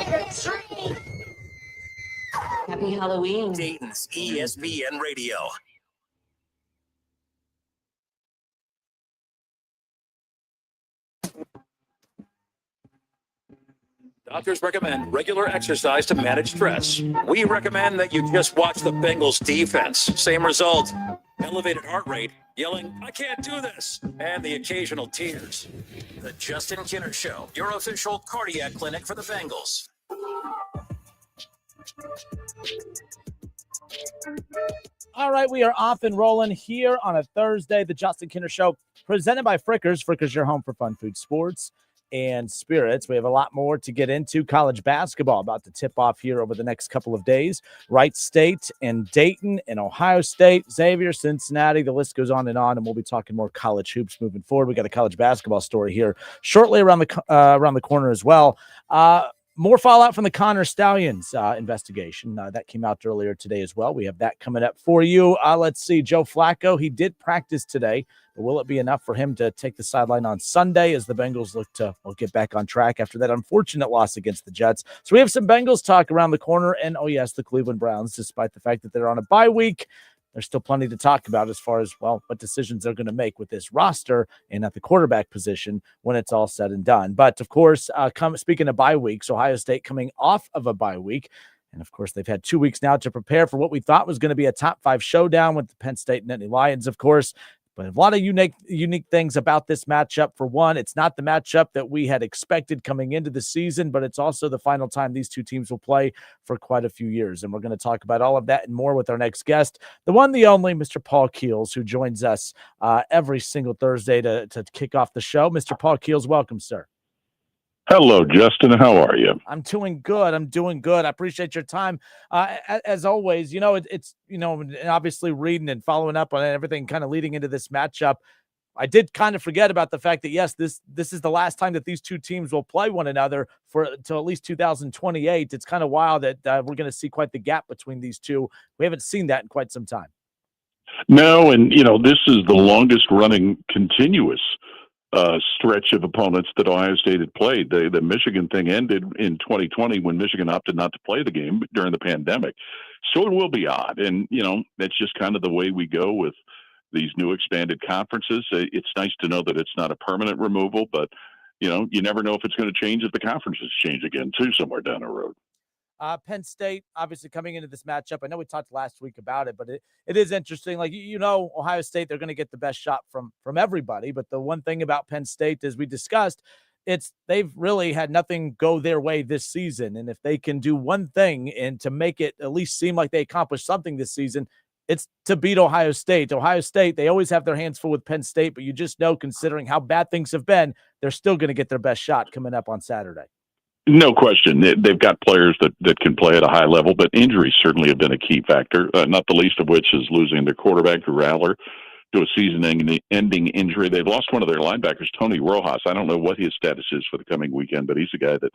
trick-or-treat. Happy Halloween. Dayton's ESPN Radio. Doctors recommend regular exercise to manage stress. We recommend that you just watch the Bengals defense. Same result. Elevated heart rate, yelling, "I can't do this," and the occasional tears. The Justin Kinner Show, your official cardiac clinic for the Bengals. All right, we are off and rolling here on a Thursday. The Justin Kinner Show, presented by Frickers. Frickers, your home for fun food, sports, and spirits. We have a lot more to get into. College basketball about to tip off here over the next couple of days. Wright State and Dayton and Ohio State, Xavier, Cincinnati. The list goes on, and we'll be talking more college hoops moving forward. We got a college basketball story here shortly around the corner as well. More fallout from the Connor Stallions investigation. That came out earlier today as well. We have that coming up for you. Let's see. Joe Flacco, he did practice today, but will it be enough for him to take the sideline on Sunday as the Bengals look to get back on track after that unfortunate loss against the Jets? So we have some Bengals talk around the corner, and, oh, yes, the Cleveland Browns, despite the fact that they're on a bye week. There's still plenty to talk about as far as, well, what decisions they're going to make with this roster and at the quarterback position when it's all said and done. But, of course, speaking of bye weeks, Ohio State coming off of a bye week. And, of course, they've had 2 weeks now to prepare for what we thought was going to be a top 5 showdown with the Penn State Nittany Lions, of course. But a lot of unique things about this matchup. For one, it's not the matchup that we had expected coming into the season, but it's also the final time these two teams will play for quite a few years. And we're going to talk about all of that and more with our next guest, the one, the only, Mr. Paul Keels, who joins us every single Thursday to kick off the show. Mr. Paul Keels, welcome, sir. Hello, Justin. How are you? I'm doing good. I appreciate your time. As always, it's obviously reading and following up on everything kind of leading into this matchup. I did kind of forget about the fact that, yes, this is the last time that these two teams will play one another till at least 2028. It's kind of wild that we're going to see quite the gap between these two. We haven't seen that in quite some time. No, and, this is the longest running continuous stretch of opponents that Ohio State had played. The Michigan thing ended in 2020 when Michigan opted not to play the game during the pandemic. So it will be odd. And, that's just kind of the way we go with these new expanded conferences. It's nice to know that it's not a permanent removal, but, you never know if it's going to change if the conferences change again, too, somewhere down the road. Penn State, obviously coming into this matchup, I know we talked last week about it, but it is interesting. Like, Ohio State, they're going to get the best shot from everybody. But the one thing about Penn State, as we discussed, they've really had nothing go their way this season. And if they can do one thing and to make it at least seem like they accomplished something this season, it's to beat Ohio State. Ohio State, they always have their hands full with Penn State, but you just know, considering how bad things have been, they're still going to get their best shot coming up on Saturday. No question. They've got players that can play at a high level, but injuries certainly have been a key factor, not the least of which is losing their quarterback, Drew Rattler, to a season-ending injury. They've lost one of their linebackers, Tony Rojas. I don't know what his status is for the coming weekend, but he's a guy that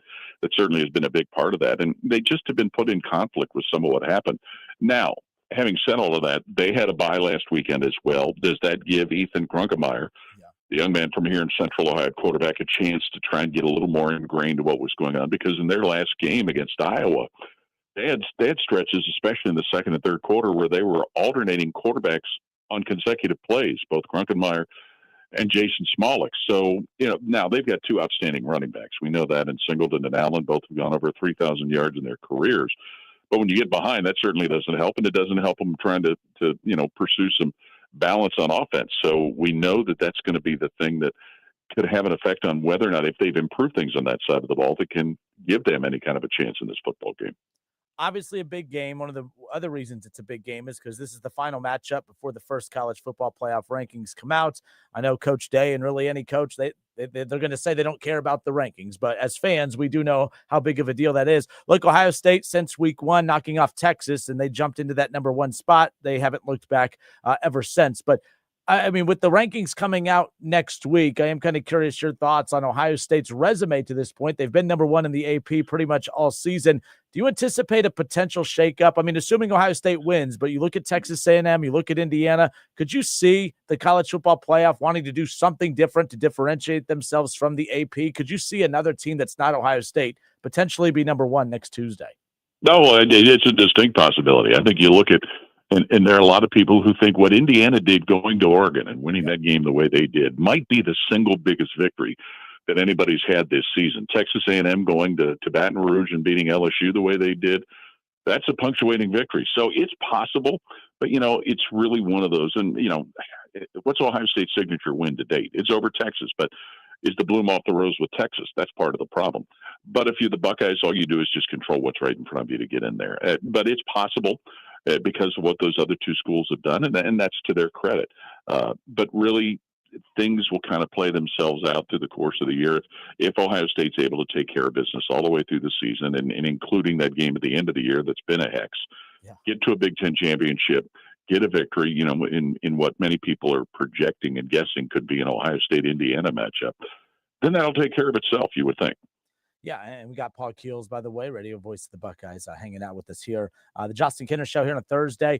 certainly has been a big part of that. And they just have been put in conflict with some of what happened. Now, having said all of that, they had a bye last weekend as well. Does that give Ethan Grunkemeyer, the young man from here in Central Ohio, quarterback, a chance to try and get a little more ingrained to what was going on? Because in their last game against Iowa, they had stretches, especially in the second and third quarter, where they were alternating quarterbacks on consecutive plays, both Grunkemeyer and Jason Smolik. So, now they've got two outstanding running backs. We know that in Singleton and Allen. Both have gone over 3,000 yards in their careers. But when you get behind, that certainly doesn't help, and it doesn't help them trying to pursue some balance on offense. So we know that that's going to be the thing that could have an effect on whether or not, if they've improved things on that side of the ball, that can give them any kind of a chance in this football game. Obviously a big game. One of the other reasons it's a big game is because this is the final matchup before the first college football playoff rankings come out. I know Coach Day and really any coach, they're going to say they don't care about the rankings, but as fans, we do know how big of a deal that is. Look, Ohio State, since week one, knocking off Texas, and they jumped into that number one spot. They haven't looked back ever since. But I mean, with the rankings coming out next week, I am kind of curious your thoughts on Ohio State's resume to this point. They've been number one in the AP pretty much all season. Do you anticipate a potential shakeup? I mean, assuming Ohio State wins, but you look at Texas A&M, you look at Indiana, could you see the college football playoff wanting to do something different to differentiate themselves from the AP? Could you see another team that's not Ohio State potentially be number one next Tuesday? No, it's a distinct possibility. I think you look at, and there are a lot of people who think what Indiana did going to Oregon and winning that game the way they did might be the single biggest victory that anybody's had this season. Texas A&M going to Baton Rouge and beating LSU the way they did, that's a punctuating victory. So it's possible, but, it's really one of those. And, what's Ohio State's signature win to date? It's over Texas, but is the bloom off the rose with Texas? That's part of the problem. But if you're the Buckeyes, all you do is just control what's right in front of you to get in there. But it's possible because of what those other two schools have done, and that's to their credit. But really, things will kind of play themselves out through the course of the year if Ohio State's able to take care of business all the way through the season, and including that game at the end of the year that's been a hex. Yeah. Get to a Big Ten championship, get a victory, in what many people are projecting and guessing could be an Ohio State-Indiana matchup. Then that'll take care of itself, you would think. Yeah, and we got Paul Keels, by the way, radio voice of the Buckeyes, hanging out with us here. The Justin Kinner Show here on a Thursday.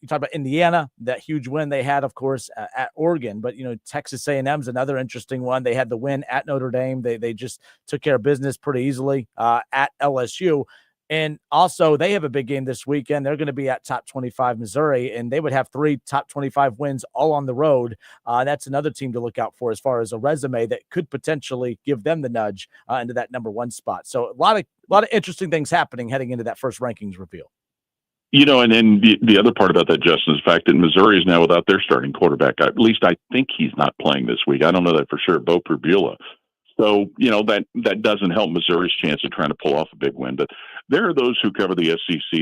You talk about Indiana, that huge win they had, of course, at Oregon. But, Texas A&M's another interesting one. They had the win at Notre Dame. They just took care of business pretty easily at LSU. And also, they have a big game this weekend. They're going to be at top 25 Missouri, and they would have 3 top 25 wins all on the road. That's another team to look out for as far as a resume that could potentially give them the nudge into that number 1 spot. So a lot of interesting things happening heading into that first rankings reveal. And then the other part about that, Justin, is the fact that Missouri is now without their starting quarterback. At least I think he's not playing this week. I don't know that for sure. Bo Perbula. So, that doesn't help Missouri's chance of trying to pull off a big win. But there are those who cover the SEC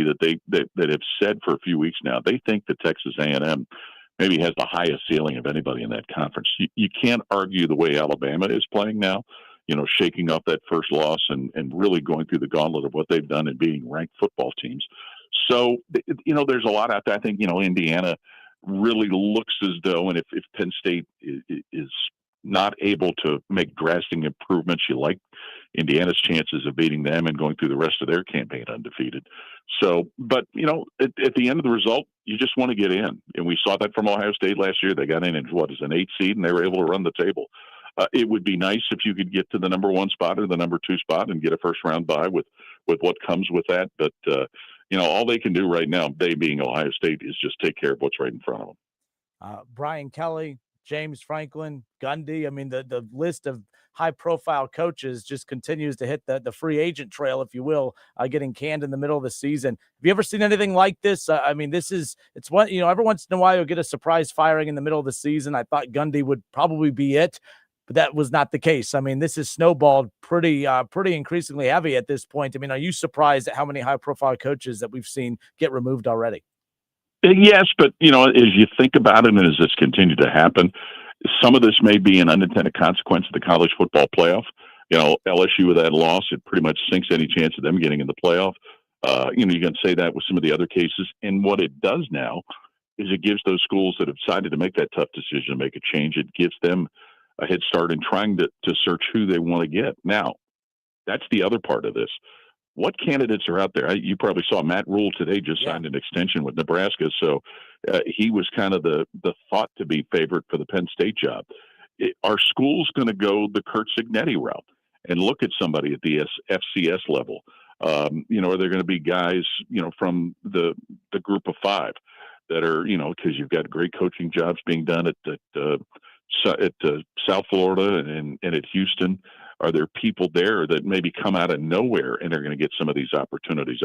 that have said for a few weeks now, they think that Texas A&M maybe has the highest ceiling of anybody in that conference. You can't argue the way Alabama is playing now, shaking off that first loss and really going through the gauntlet of what they've done and being ranked football teams. So, there's a lot out there. I think, Indiana really looks as though, and if Penn State is not able to make drastic improvements, you like Indiana's chances of beating them and going through the rest of their campaign undefeated. So, but, at the end of the result, you just want to get in. And we saw that from Ohio State last year. They got in as an 8 seed, and they were able to run the table. It would be nice if you could get to the number 1 spot or the number 2 spot and get a first round bye with what comes with that. But, all they can do right now, they being Ohio State, is just take care of what's right in front of them. Brian Kelly, James Franklin, Gundy. I mean, the list of high-profile coaches just continues to hit the free agent trail, if you will, getting canned in the middle of the season. Have you ever seen anything like this? It's one, every once in a while you'll get a surprise firing in the middle of the season. I thought Gundy would probably be it, but that was not the case. I mean, this is snowballed pretty increasingly heavy at this point. I mean, are you surprised at how many high-profile coaches that we've seen get removed already? Yes, but, as you think about it and as this continued to happen, some of this may be an unintended consequence of the college football playoff. LSU with that loss, it pretty much sinks any chance of them getting in the playoff. You can say that with some of the other cases. And what it does now is it gives those schools that have decided to make that tough decision to make a change, it gives them a head start in trying to search who they want to get. Now, that's the other part of this. What candidates are out there? You probably saw Matt Rule today just signed an extension with Nebraska. So he was kind of the thought to be favorite for the Penn State job. Are schools going to go the Kurt Cignetti route and look at somebody at the FCS level? Are there going to be guys, from the group of 5 that are, because you've got great coaching jobs being done at South Florida and at Houston? Are there people there that maybe come out of nowhere and are going to get some of these opportunities?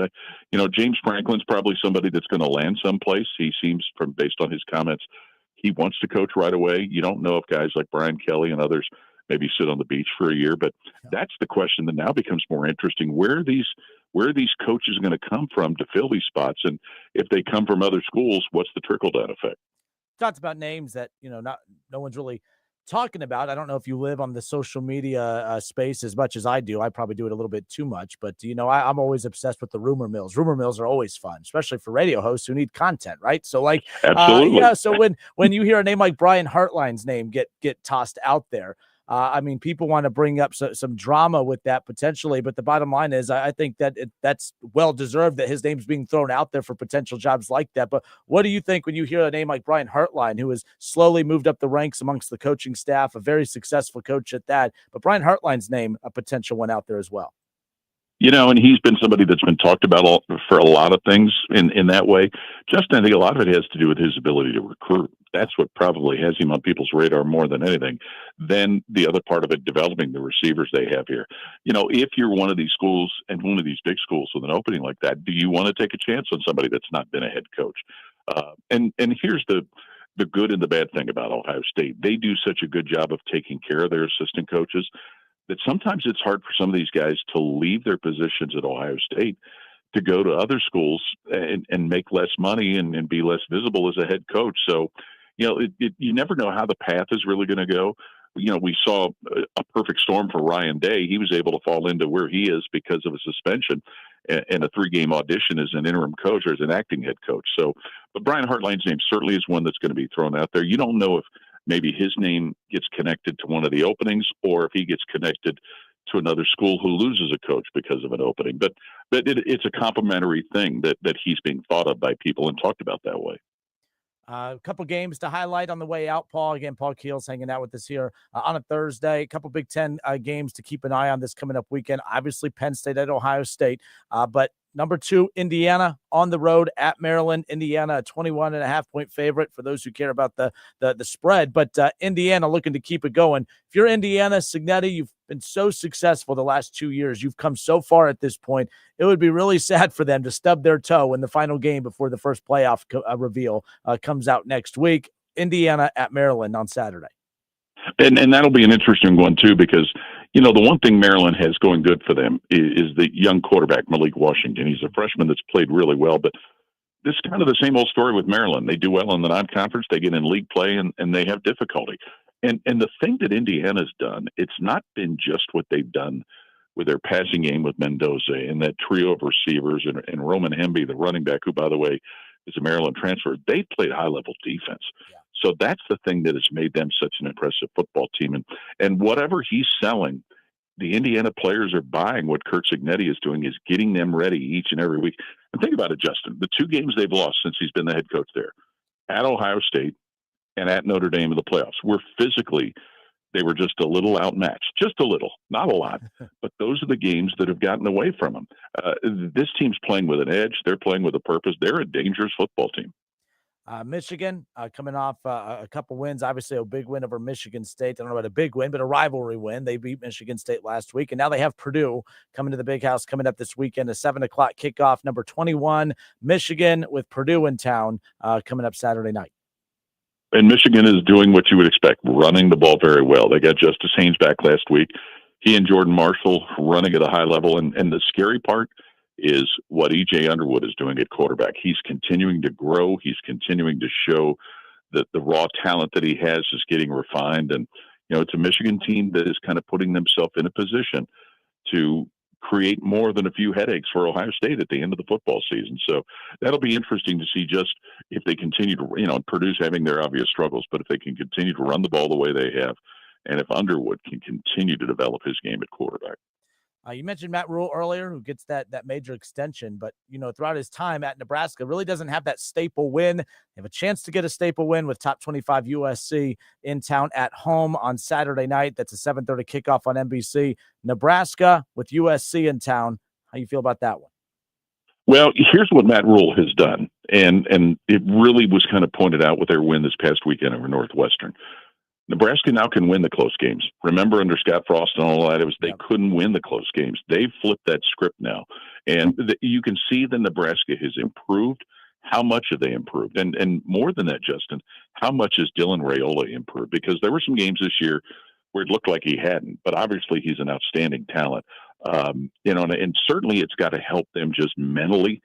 James Franklin's probably somebody that's going to land someplace. He seems, based on his comments, he wants to coach right away. You don't know if guys like Brian Kelly and others maybe sit on the beach for a year, but that's the question that now becomes more interesting. Where are these coaches going to come from to fill these spots? And if they come from other schools, what's the trickle-down effect? Talked about names that, no one's really talking about. I don't know if you live on the social media space as much as I do. I probably do it a little bit too much, but I'm always obsessed with the rumor mills. Rumor mills are always fun, especially for radio hosts who need content, right? So absolutely. So when you hear a name like Brian Hartline's name get tossed out there, I mean, people want to bring up some drama with that potentially, but the bottom line is I think that that's well-deserved that his name's being thrown out there for potential jobs like that. But what do you think when you hear a name like Brian Hartline, who has slowly moved up the ranks amongst the coaching staff, a very successful coach at that, but Brian Hartline's name, a potential one out there as well? And he's been somebody that's been talked about for a lot of things in that way. Justin, I think a lot of it has to do with his ability to recruit. That's what probably has him on people's radar more than anything. Then the other part of it, developing the receivers they have here. If you're one of these schools and one of these big schools with an opening like that, do you want to take a chance on somebody that's not been a head coach? And here's the good and the bad thing about Ohio State. They do such a good job of taking care of their assistant coaches that sometimes it's hard for some of these guys to leave their positions at Ohio State to go to other schools and make less money and be less visible as a head coach. So, you never know how the path is really going to go. We saw a perfect storm for Ryan Day. He was able to fall into where he is because of a suspension and a 3-game audition as an interim coach or as an acting head coach. So, but Brian Hartline's name certainly is one that's going to be thrown out there. You don't know if maybe his name gets connected to one of the openings or if he gets connected to another school who loses a coach because of an opening. But it's a complimentary thing that he's being thought of by people and talked about that way. A couple games to highlight on the way out, Paul. Again, Paul Keels hanging out with us here on a Thursday. A couple Big Ten games to keep an eye on this coming up weekend. Obviously, Penn State at Ohio State. But number 2, Indiana on the road at Maryland. Indiana, a 21.5-point favorite for those who care about the spread. But Indiana looking to keep it going. If you're Indiana, Cignetti, you've been so successful the last 2 years. You've come so far at this point. It would be really sad for them to stub their toe in the final game before the first playoff reveal comes out next week. Indiana at Maryland on Saturday. And that'll be an interesting one, too, because, the one thing Maryland has going good for them is the young quarterback, Malik Washington. He's a freshman that's played really well, but this is kind of the same old story with Maryland. They do well in the non-conference. They get in league play, and they have difficulty. And the thing that Indiana's done, it's not been just what they've done with their passing game with Mendoza and that trio of receivers and Roman Hemby, the running back, who, by the way, is a Maryland transfer. They played high-level defense. Yeah. So that's the thing that has made them such an impressive football team. And whatever he's selling, the Indiana players are buying. What Curt Cignetti is doing is getting them ready each and every week. And think about it, Justin. The 2 games they've lost since he's been the head coach there, at Ohio State and at Notre Dame in the playoffs, were physically, they were just a little outmatched. Just a little, not a lot. But those are the games that have gotten away from them. This team's playing with an edge. They're playing with a purpose. They're a dangerous football team. Michigan coming off a couple wins, obviously a big win over Michigan State. I don't know about a big win, but a rivalry win. They beat Michigan State last week, and now they have Purdue coming to the Big House coming up this weekend, a 7 o'clock kickoff. Number 21, Michigan with Purdue in town coming up Saturday night. And Michigan is doing what you would expect, running the ball very well. They got Justice Haynes back last week. He and Jordan Marshall running at a high level, and the scary part is what E.J. Underwood is doing at quarterback. He's continuing to grow. He's continuing to show that the raw talent that he has is getting refined. And, it's a Michigan team that is kind of putting themselves in a position to create more than a few headaches for Ohio State at the end of the football season. So that'll be interesting to see just if they continue to, Purdue's having their obvious struggles, but if they can continue to run the ball the way they have, and if Underwood can continue to develop his game at quarterback. You mentioned Matt Rule earlier, who gets that major extension, but throughout his time at Nebraska, really doesn't have that staple win. They have a chance to get a staple win with top 25 USC in town at home on Saturday night. That's a 7:30 kickoff on NBC. Nebraska with USC in town. How you feel about that one? Well, here's what Matt Rule has done, and it really was kind of pointed out with their win this past weekend over Northwestern. Nebraska now can win the close games. Remember, under Scott Frost and all that, they couldn't win the close games. They've flipped that script now. And you can see that Nebraska has improved. How much have they improved? And more than that, Justin, how much has Dylan Raiola improved? Because there were some games this year where it looked like he hadn't, but obviously he's an outstanding talent. And certainly it's got to help them just mentally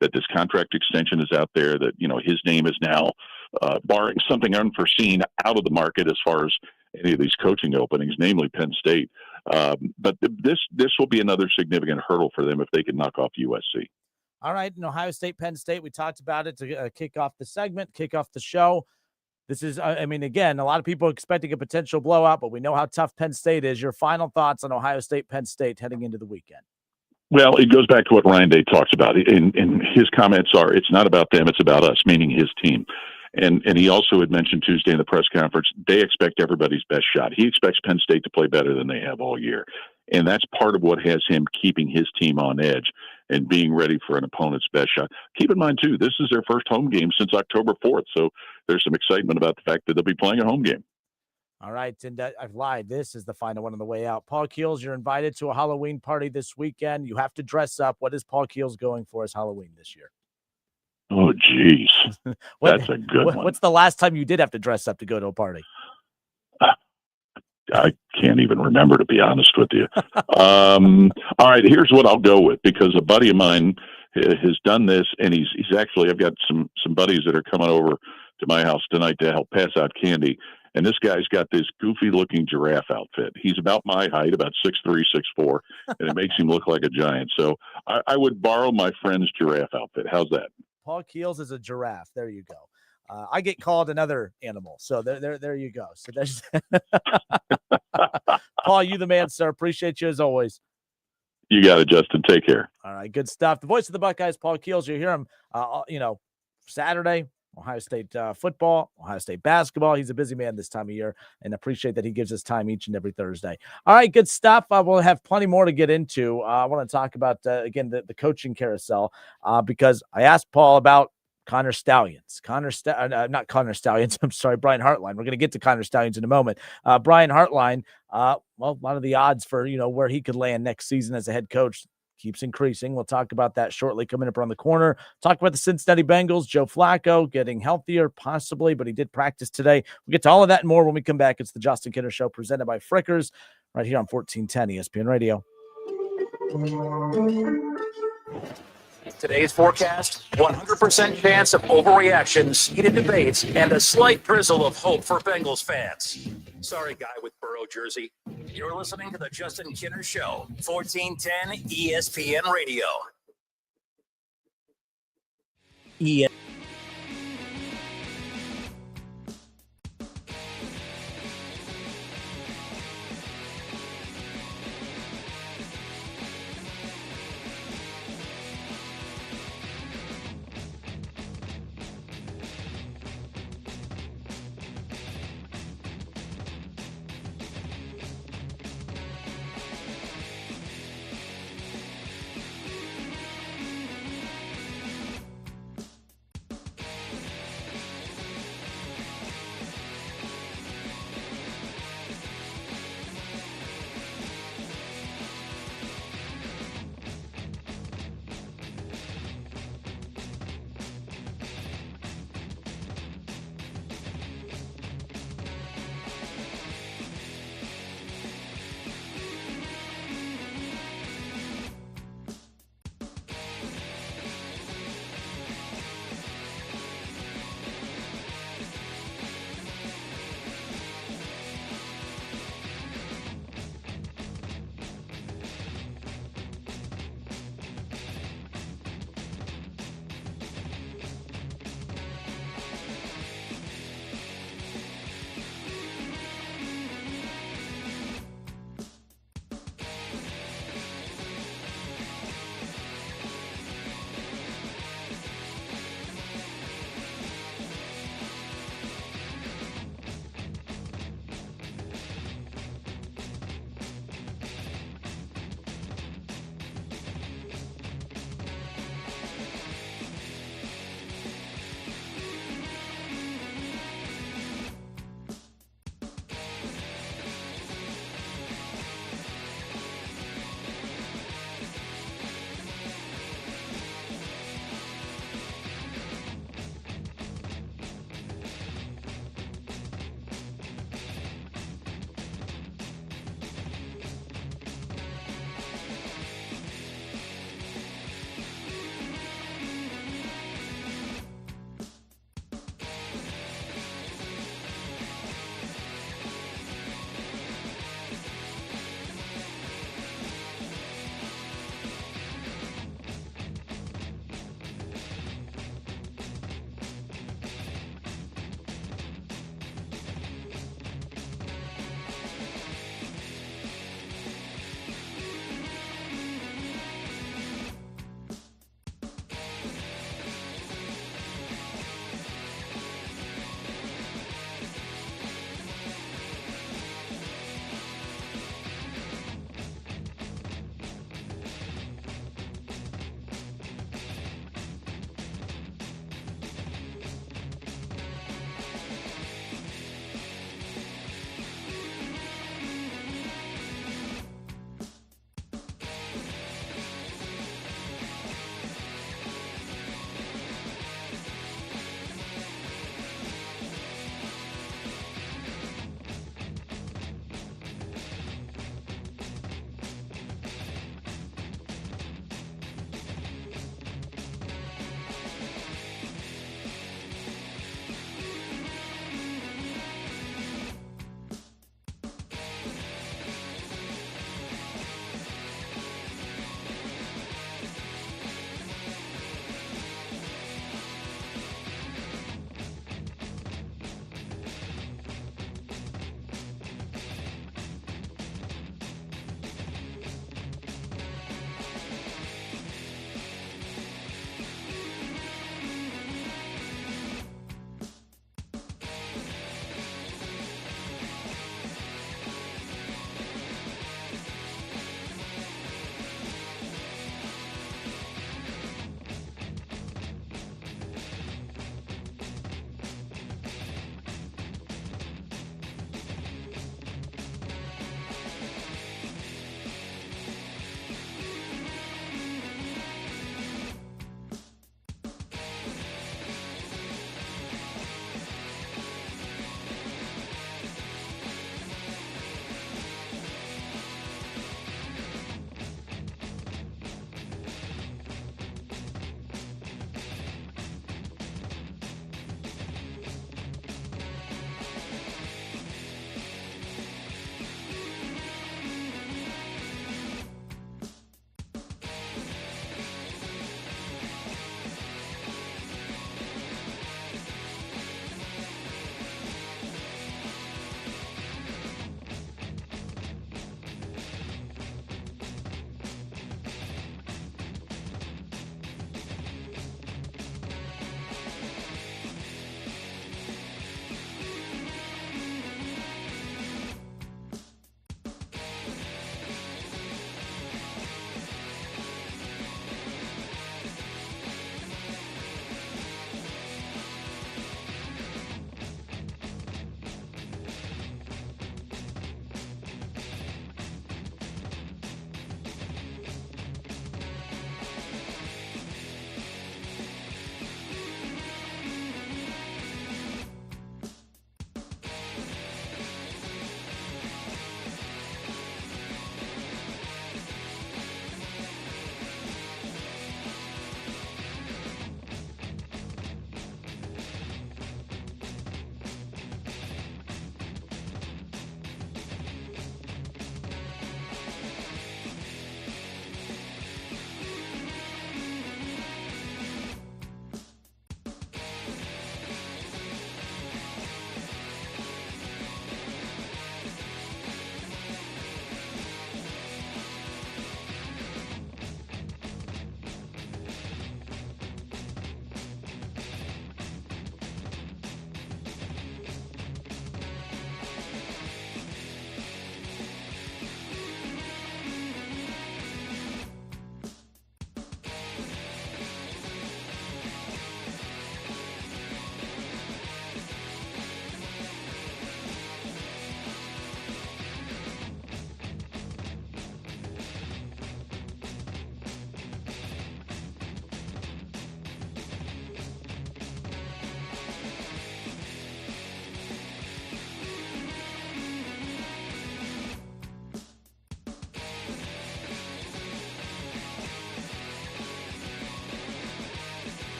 that this contract extension is out there, that, his name is now, barring something unforeseen, out of the market as far as any of these coaching openings, namely Penn State. But this will be another significant hurdle for them if they can knock off USC. All right, Ohio State, Penn State, we talked about it to kick off the segment, kick off the show. This is, I mean, again, a lot of people expecting a potential blowout, but we know how tough Penn State is. Your final thoughts on Ohio State, Penn State heading into the weekend? Well, it goes back to what Ryan Day talks about, and his comments are, it's not about them, it's about us, meaning his team. And he also had mentioned Tuesday in the press conference, they expect everybody's best shot. He expects Penn State to play better than they have all year. And that's part of what has him keeping his team on edge and being ready for an opponent's best shot. Keep in mind, too, this is their first home game since October 4th. So there's some excitement about the fact that they'll be playing a home game. All right, and I've lied. This is the final one on the way out. Paul Keels, you're invited to a Halloween party this weekend. You have to dress up. What is Paul Keels going for as Halloween this year? Oh, geez. That's a good one. What's the last time you did have to dress up to go to a party? I can't even remember, to be honest with you. All right, here's what I'll go with, because a buddy of mine has done this, and he's actually, I've got some buddies that are coming over to my house tonight to help pass out candy. And this guy's got this goofy-looking giraffe outfit. He's about my height, about 6'3", 6'4", and it makes him look like a giant. So I would borrow my friend's giraffe outfit. How's that? Paul Keels is a giraffe. There you go. I get called another animal. So there you go. So there's Paul, you the man, sir. Appreciate you as always. You got it, Justin. Take care. All right, good stuff. The voice of the Buckeyes, Paul Keels. You hear him, Saturday, Ohio State football, Ohio State basketball. He's a busy man this time of year, and appreciate that he gives us time each and every Thursday. All right, good stuff. We'll have plenty more to get into. I want to talk about, again, the coaching carousel, because I asked Paul about Connor Stallions. Not Connor Stallions. I'm sorry, Brian Hartline. We're going to get to Connor Stallions in a moment. Brian Hartline, well, a lot of the odds for, where he could land next season as a head coach keeps increasing. We'll talk about that shortly coming up around the corner. Talk about the Cincinnati Bengals, Joe Flacco getting healthier possibly, but he did practice today. We'll get to all of that and more when we come back. It's the Justin Kinner Show presented by Frickers right here on 1410 ESPN Radio. Today's forecast, 100% chance of overreactions, heated debates, and a slight drizzle of hope for Bengals fans. Sorry, guy with Burrow jersey. You're listening to the Justin Kinner Show, 1410 ESPN Radio.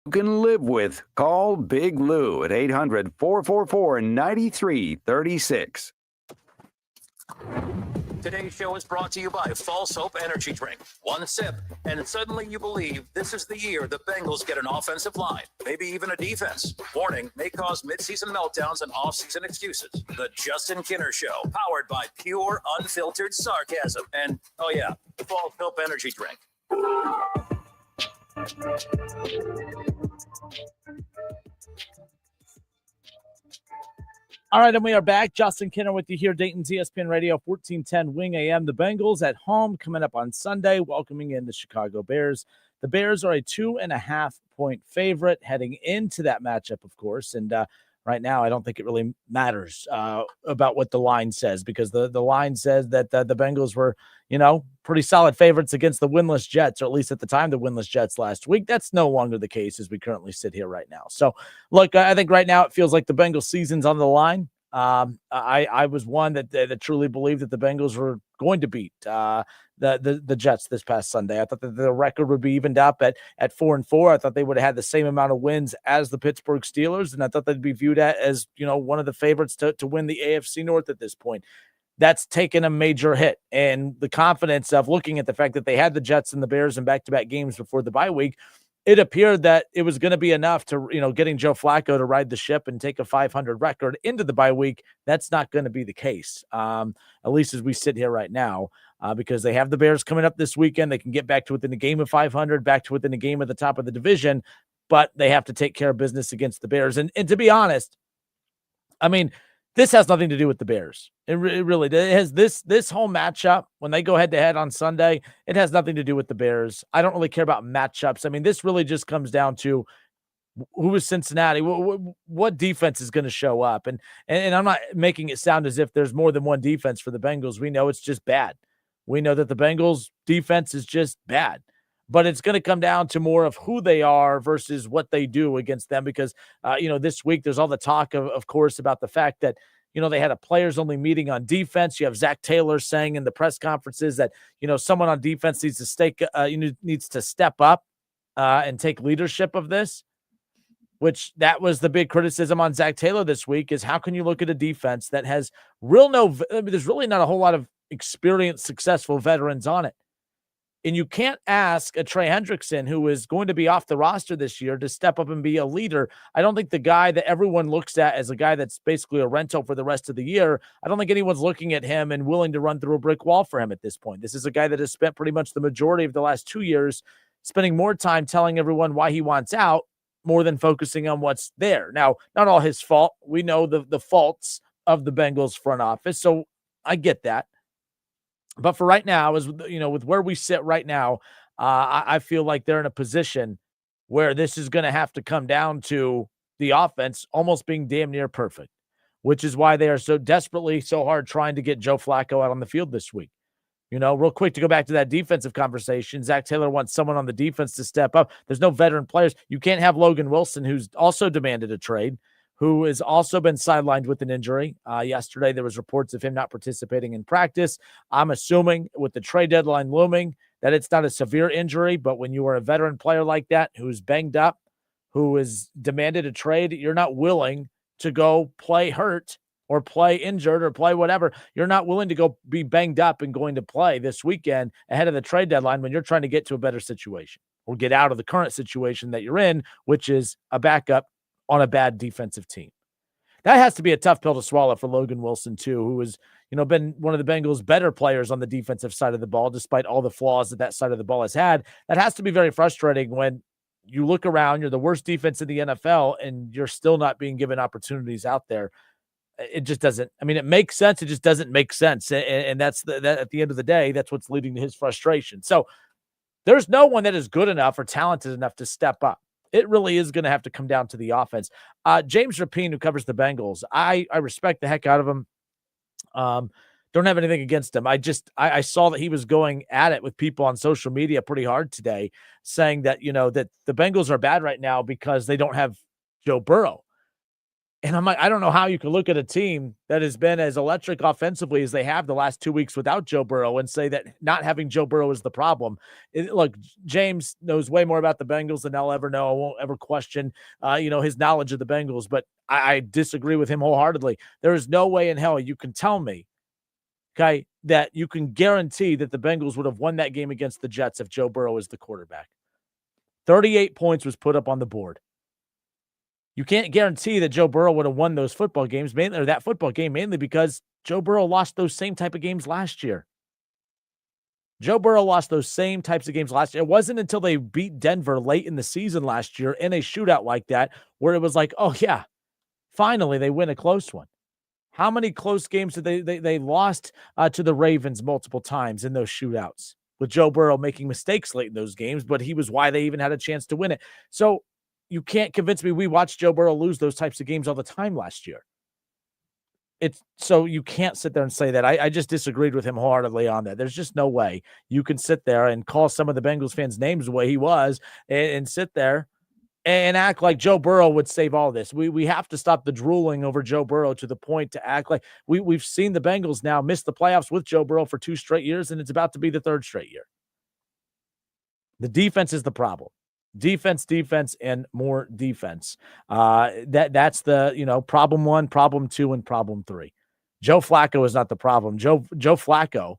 you can live with. Call Big Lou at 800-444-9336. Today's show is brought to you by False Hope Energy Drink. One sip, and suddenly you believe this is the year the Bengals get an offensive line, maybe even a defense. Warning, may cause midseason meltdowns and off-season excuses. The Justin Kinner Show, powered by pure, unfiltered sarcasm. And, oh yeah, the False Hope Energy Drink. All right, and we are back. Justin Kinner with you here, Dayton's ESPN Radio, 1410 Wing AM. The Bengals at home coming up on Sunday, welcoming in the Chicago Bears. The Bears are a 2.5-point favorite heading into that matchup, of course. And right now, I don't think it really matters about what the line says, because the line says that the Bengals were, pretty solid favorites against the winless Jets, or at least at the time, the winless Jets last week. That's no longer the case as we currently sit here right now. So, look, I think right now it feels like the Bengals season's on the line. I was one that truly believed that the Bengals were going to beat the Jets this past Sunday. I thought that the record would be evened up at 4-4. I thought they would have had the same amount of wins as the Pittsburgh Steelers, and I thought they'd be viewed as one of the favorites to win the AFC North at this point. That's taken a major hit, and the confidence of looking at the fact that they had the Jets and the Bears in back-to-back games before the bye week, it appeared that it was going to be enough to, getting Joe Flacco to ride the ship and take a 500 record into the bye week. That's not going to be the case, at least as we sit here right now, because they have the Bears coming up this weekend. They can get back to within a game of 500, back to within a game of the top of the division, but they have to take care of business against the Bears. And to be honest, I mean, this has nothing to do with the Bears. It really has. This whole matchup, when they go head-to-head on Sunday, it has nothing to do with the Bears. I don't really care about matchups. I mean, this really just comes down to who is Cincinnati, what defense is going to show up. And I'm not making it sound as if there's more than one defense for the Bengals. We know it's just bad. We know that the Bengals defense is just bad. But it's going to come down to more of who they are versus what they do against them, because, this week there's all the talk, of course, about the fact that, they had a players-only meeting on defense. You have Zach Taylor saying in the press conferences that, someone on defense needs to step up and take leadership of this, which that was the big criticism on Zach Taylor this week, is how can you look at a defense that has there's really not a whole lot of experienced, successful veterans on it. And you can't ask a Trey Hendrickson, who is going to be off the roster this year, to step up and be a leader. I don't think the guy that everyone looks at as a guy that's basically a rental for the rest of the year, I don't think anyone's looking at him and willing to run through a brick wall for him at this point. This is a guy that has spent pretty much the majority of the last 2 years spending more time telling everyone why he wants out more than focusing on what's there. Now, not all his fault. We know the faults of the Bengals front office, so I get that. But for right now, with where we sit right now, I feel like they're in a position where this is going to have to come down to the offense almost being damn near perfect, which is why they are so desperately, so hard trying to get Joe Flacco out on the field this week. Real quick to go back to that defensive conversation, Zach Taylor wants someone on the defense to step up. There's no veteran players. You can't have Logan Wilson, who's also demanded a trade, who has also been sidelined with an injury. Yesterday, there was reports of him not participating in practice. I'm assuming with the trade deadline looming that it's not a severe injury, but when you are a veteran player like that, who's banged up, who is demanded a trade, you're not willing to go play hurt or play injured or play whatever. You're not willing to go be banged up and going to play this weekend ahead of the trade deadline when you're trying to get to a better situation or get out of the current situation that you're in, which is a backup on a bad defensive team. That has to be a tough pill to swallow for Logan Wilson, too, who has, been one of the Bengals' better players on the defensive side of the ball, despite all the flaws that side of the ball has had. That has to be very frustrating when you look around, you're the worst defense in the NFL, and you're still not being given opportunities out there. It just doesn't. I mean, it makes sense. It just doesn't make sense. And that's that at the end of the day, that's what's leading to his frustration. So there's no one that is good enough or talented enough to step up. It really is going to have to come down to the offense. James Rapine, who covers the Bengals, I respect the heck out of him. Don't have anything against him. I saw that he was going at it with people on social media pretty hard today, saying that, that the Bengals are bad right now because they don't have Joe Burrow. And I'm like, I don't know how you can look at a team that has been as electric offensively as they have the last 2 weeks without Joe Burrow and say that not having Joe Burrow is the problem. Look, James knows way more about the Bengals than I'll ever know. I won't ever question, his knowledge of the Bengals, but I disagree with him wholeheartedly. There is no way in hell you can tell me, okay, that you can guarantee that the Bengals would have won that game against the Jets if Joe Burrow is the quarterback. 38 points was put up on the board. You can't guarantee that Joe Burrow would have won those football games, mainly because Joe Burrow lost those same type of games last year. Joe Burrow lost those same types of games last year. It wasn't until they beat Denver late in the season last year in a shootout like that where it was like, oh, yeah, finally they win a close one. How many close games did they lost to the Ravens multiple times in those shootouts with Joe Burrow making mistakes late in those games, but he was why they even had a chance to win it. So you can't convince me we watched Joe Burrow lose those types of games all the time last year. So you can't sit there and say that. I just disagreed with him wholeheartedly on that. There's just no way you can sit there and call some of the Bengals fans names the way he was and sit there and act like Joe Burrow would save all this. We have to stop the drooling over Joe Burrow to the point to act like we've seen the Bengals now miss the playoffs with Joe Burrow for 2 straight years, and it's about to be the 3rd straight year. The defense is the problem. Defense, and more defense. That's the problem 1, problem 2, and problem 3. Joe Flacco is not the problem. Joe Flacco,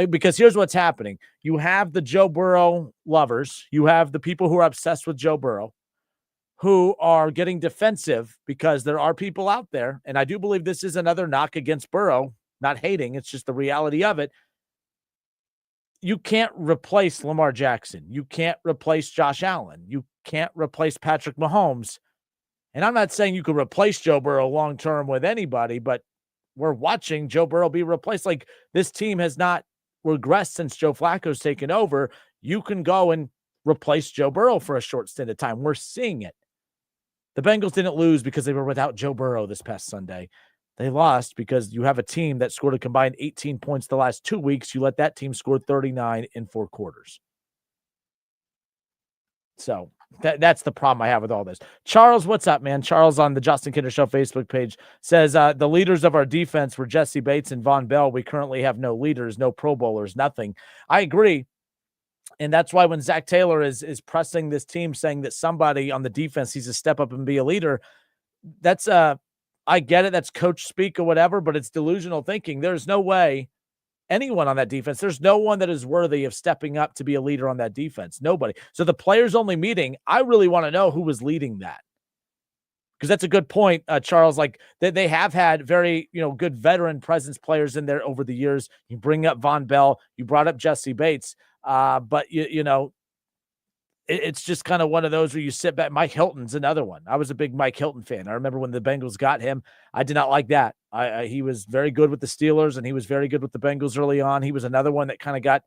because here's what's happening. You have the Joe Burrow lovers. You have the people who are obsessed with Joe Burrow, who are getting defensive because there are people out there, and I do believe this is another knock against Burrow, not hating. It's just the reality of it. You can't replace Lamar Jackson. You can't replace Josh Allen. You can't replace Patrick Mahomes. And I'm not saying you could replace Joe Burrow long-term with anybody, but we're watching Joe Burrow be replaced. Like, this team has not regressed since Joe Flacco's taken over. You can go and replace Joe Burrow for a short stint of time. We're seeing it. The Bengals didn't lose because they were without Joe Burrow this past Sunday. They lost because you have a team that scored a combined 18 points the last 2 weeks. You let that team score 39 in 4 quarters. So that's the problem I have with all this. Charles, what's up, man? Charles on the Justin Kinder Show Facebook page says, the leaders of our defense were Jesse Bates and Von Bell. We currently have no leaders, no Pro Bowlers, nothing. I agree. And that's why when Zach Taylor is pressing this team, saying that somebody on the defense needs to step up and be a leader, that's I get it. That's coach speak or whatever, but it's delusional thinking. There's no way anyone on that defense, there's no one that is worthy of stepping up to be a leader on that defense. Nobody. So the players only meeting, I really want to know who was leading that. Because that's a good point, Charles. Like, they have had very, good veteran presence players in there over the years. You bring up Von Bell, you brought up Jesse Bates, but it's just kind of one of those where you sit back. Mike Hilton's another one. I was a big Mike Hilton fan. I remember when the Bengals got him. I did not like that. He was very good with the Steelers, and he was very good with the Bengals early on. He was another one that kind of got,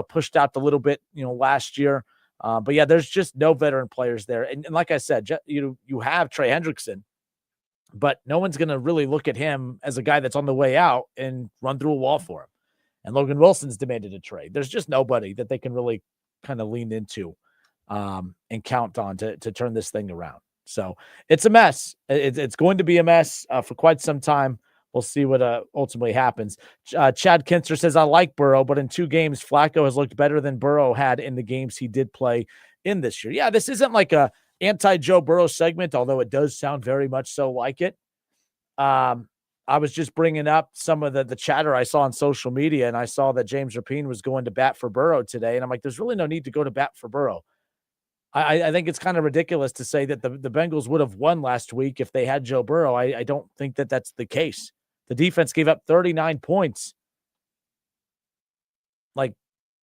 pushed out a little bit, last year. But yeah, there's just no veteran players there. And like I said, you have Trey Hendrickson, but no one's going to really look at him as a guy that's on the way out and run through a wall for him. And Logan Wilson's demanded a trade. There's just nobody that they can really kind of lean into and count on to turn this thing around. So it's a mess. It's going to be a mess for quite some time. We'll see what ultimately happens. Chad Kinster says, I like Burrow, but in 2 games, Flacco has looked better than Burrow had in the games he did play in this year. Yeah, this isn't like a anti-Joe Burrow segment, although it does sound very much so like it. I was just bringing up some of the chatter I saw on social media, and I saw that James Rapine was going to bat for Burrow today. And I'm like, there's really no need to go to bat for Burrow. I think it's kind of ridiculous to say that the Bengals would have won last week if they had Joe Burrow. I don't think that that's the case. The defense gave up 39 points. Like,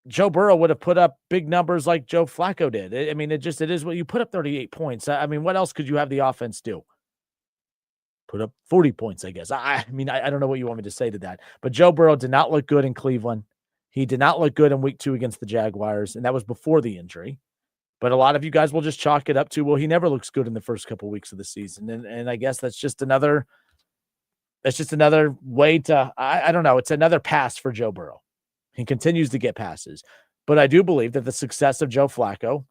Joe Burrow would have put up big numbers like Joe Flacco did. I mean, it is what you put up 38 points. I mean, what else could you have the offense do? Put up 40 points, I guess. I mean, I don't know what you want me to say to that. But Joe Burrow did not look good in Cleveland. He did not look good in week 2 against the Jaguars, and that was before the injury. But a lot of you guys will just chalk it up to, well, he never looks good in the first couple of weeks of the season. And I guess that's just another way to, I don't know. It's another pass for Joe Burrow. He continues to get passes. But I do believe that the success of Joe Flacco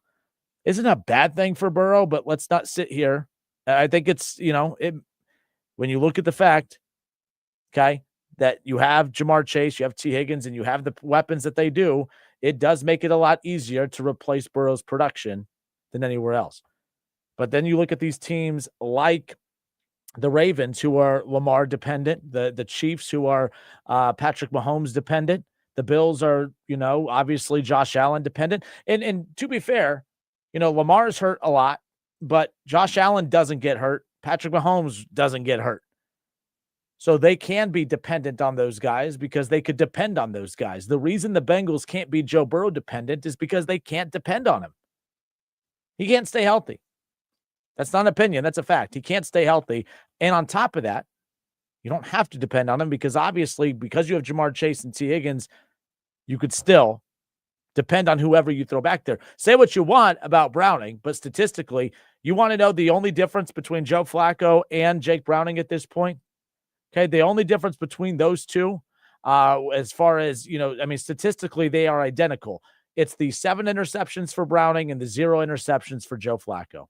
isn't a bad thing for Burrow, but let's not sit here. I think it's, when you look at the fact, okay, that you have Jamar Chase, you have T. Higgins, and you have the weapons that they do, it does make it a lot easier to replace Burrow's production than anywhere else. But then you look at these teams like the Ravens, who are Lamar dependent, the Chiefs, who are Patrick Mahomes dependent. The Bills are, obviously Josh Allen dependent. And to be fair, Lamar's hurt a lot, but Josh Allen doesn't get hurt. Patrick Mahomes doesn't get hurt. So they can be dependent on those guys because they could depend on those guys. The reason the Bengals can't be Joe Burrow dependent is because they can't depend on him. He can't stay healthy. That's not an opinion. That's a fact. He can't stay healthy. And on top of that, you don't have to depend on him because obviously, because you have Jamar Chase and T. Higgins, you could still depend on whoever you throw back there. Say what you want about Browning, but statistically, you want to know the only difference between Joe Flacco and Jake Browning at this point? Okay, the only difference between those two, as far as, statistically, they are identical. It's the 7 interceptions for Browning and the 0 interceptions for Joe Flacco.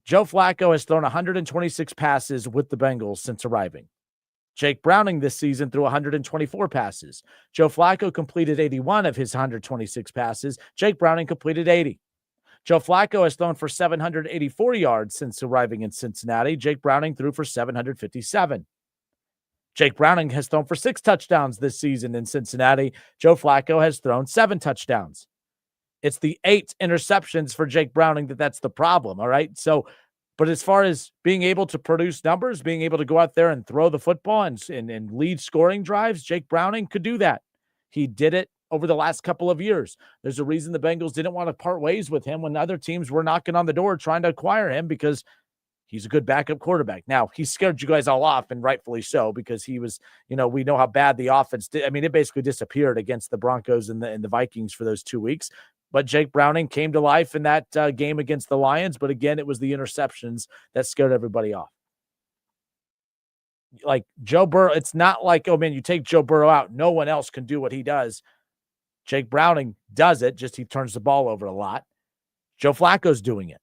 Joe Flacco has thrown 126 passes with the Bengals since arriving. Jake Browning this season threw 124 passes. Joe Flacco completed 81 of his 126 passes. Jake Browning completed 80. Joe Flacco has thrown for 784 yards since arriving in Cincinnati. Jake Browning threw for 757. Jake Browning has thrown for 6 touchdowns this season in Cincinnati. Joe Flacco has thrown 7 touchdowns. It's the 8 interceptions for Jake Browning that's the problem, all right? So, but as far as being able to produce numbers, being able to go out there and throw the football and lead scoring drives, Jake Browning could do that. He did it over the last couple of years. There's a reason the Bengals didn't want to part ways with him when other teams were knocking on the door trying to acquire him because he's a good backup quarterback. Now, he scared you guys all off, and rightfully so, because he was, we know how bad the offense did. I mean, it basically disappeared against the Broncos and the Vikings for those 2 weeks. But Jake Browning came to life in that game against the Lions. But again, it was the interceptions that scared everybody off. Like Joe Burrow, it's not like, oh man, you take Joe Burrow out, no one else can do what he does. Jake Browning does it, just he turns the ball over a lot. Joe Flacco's doing it.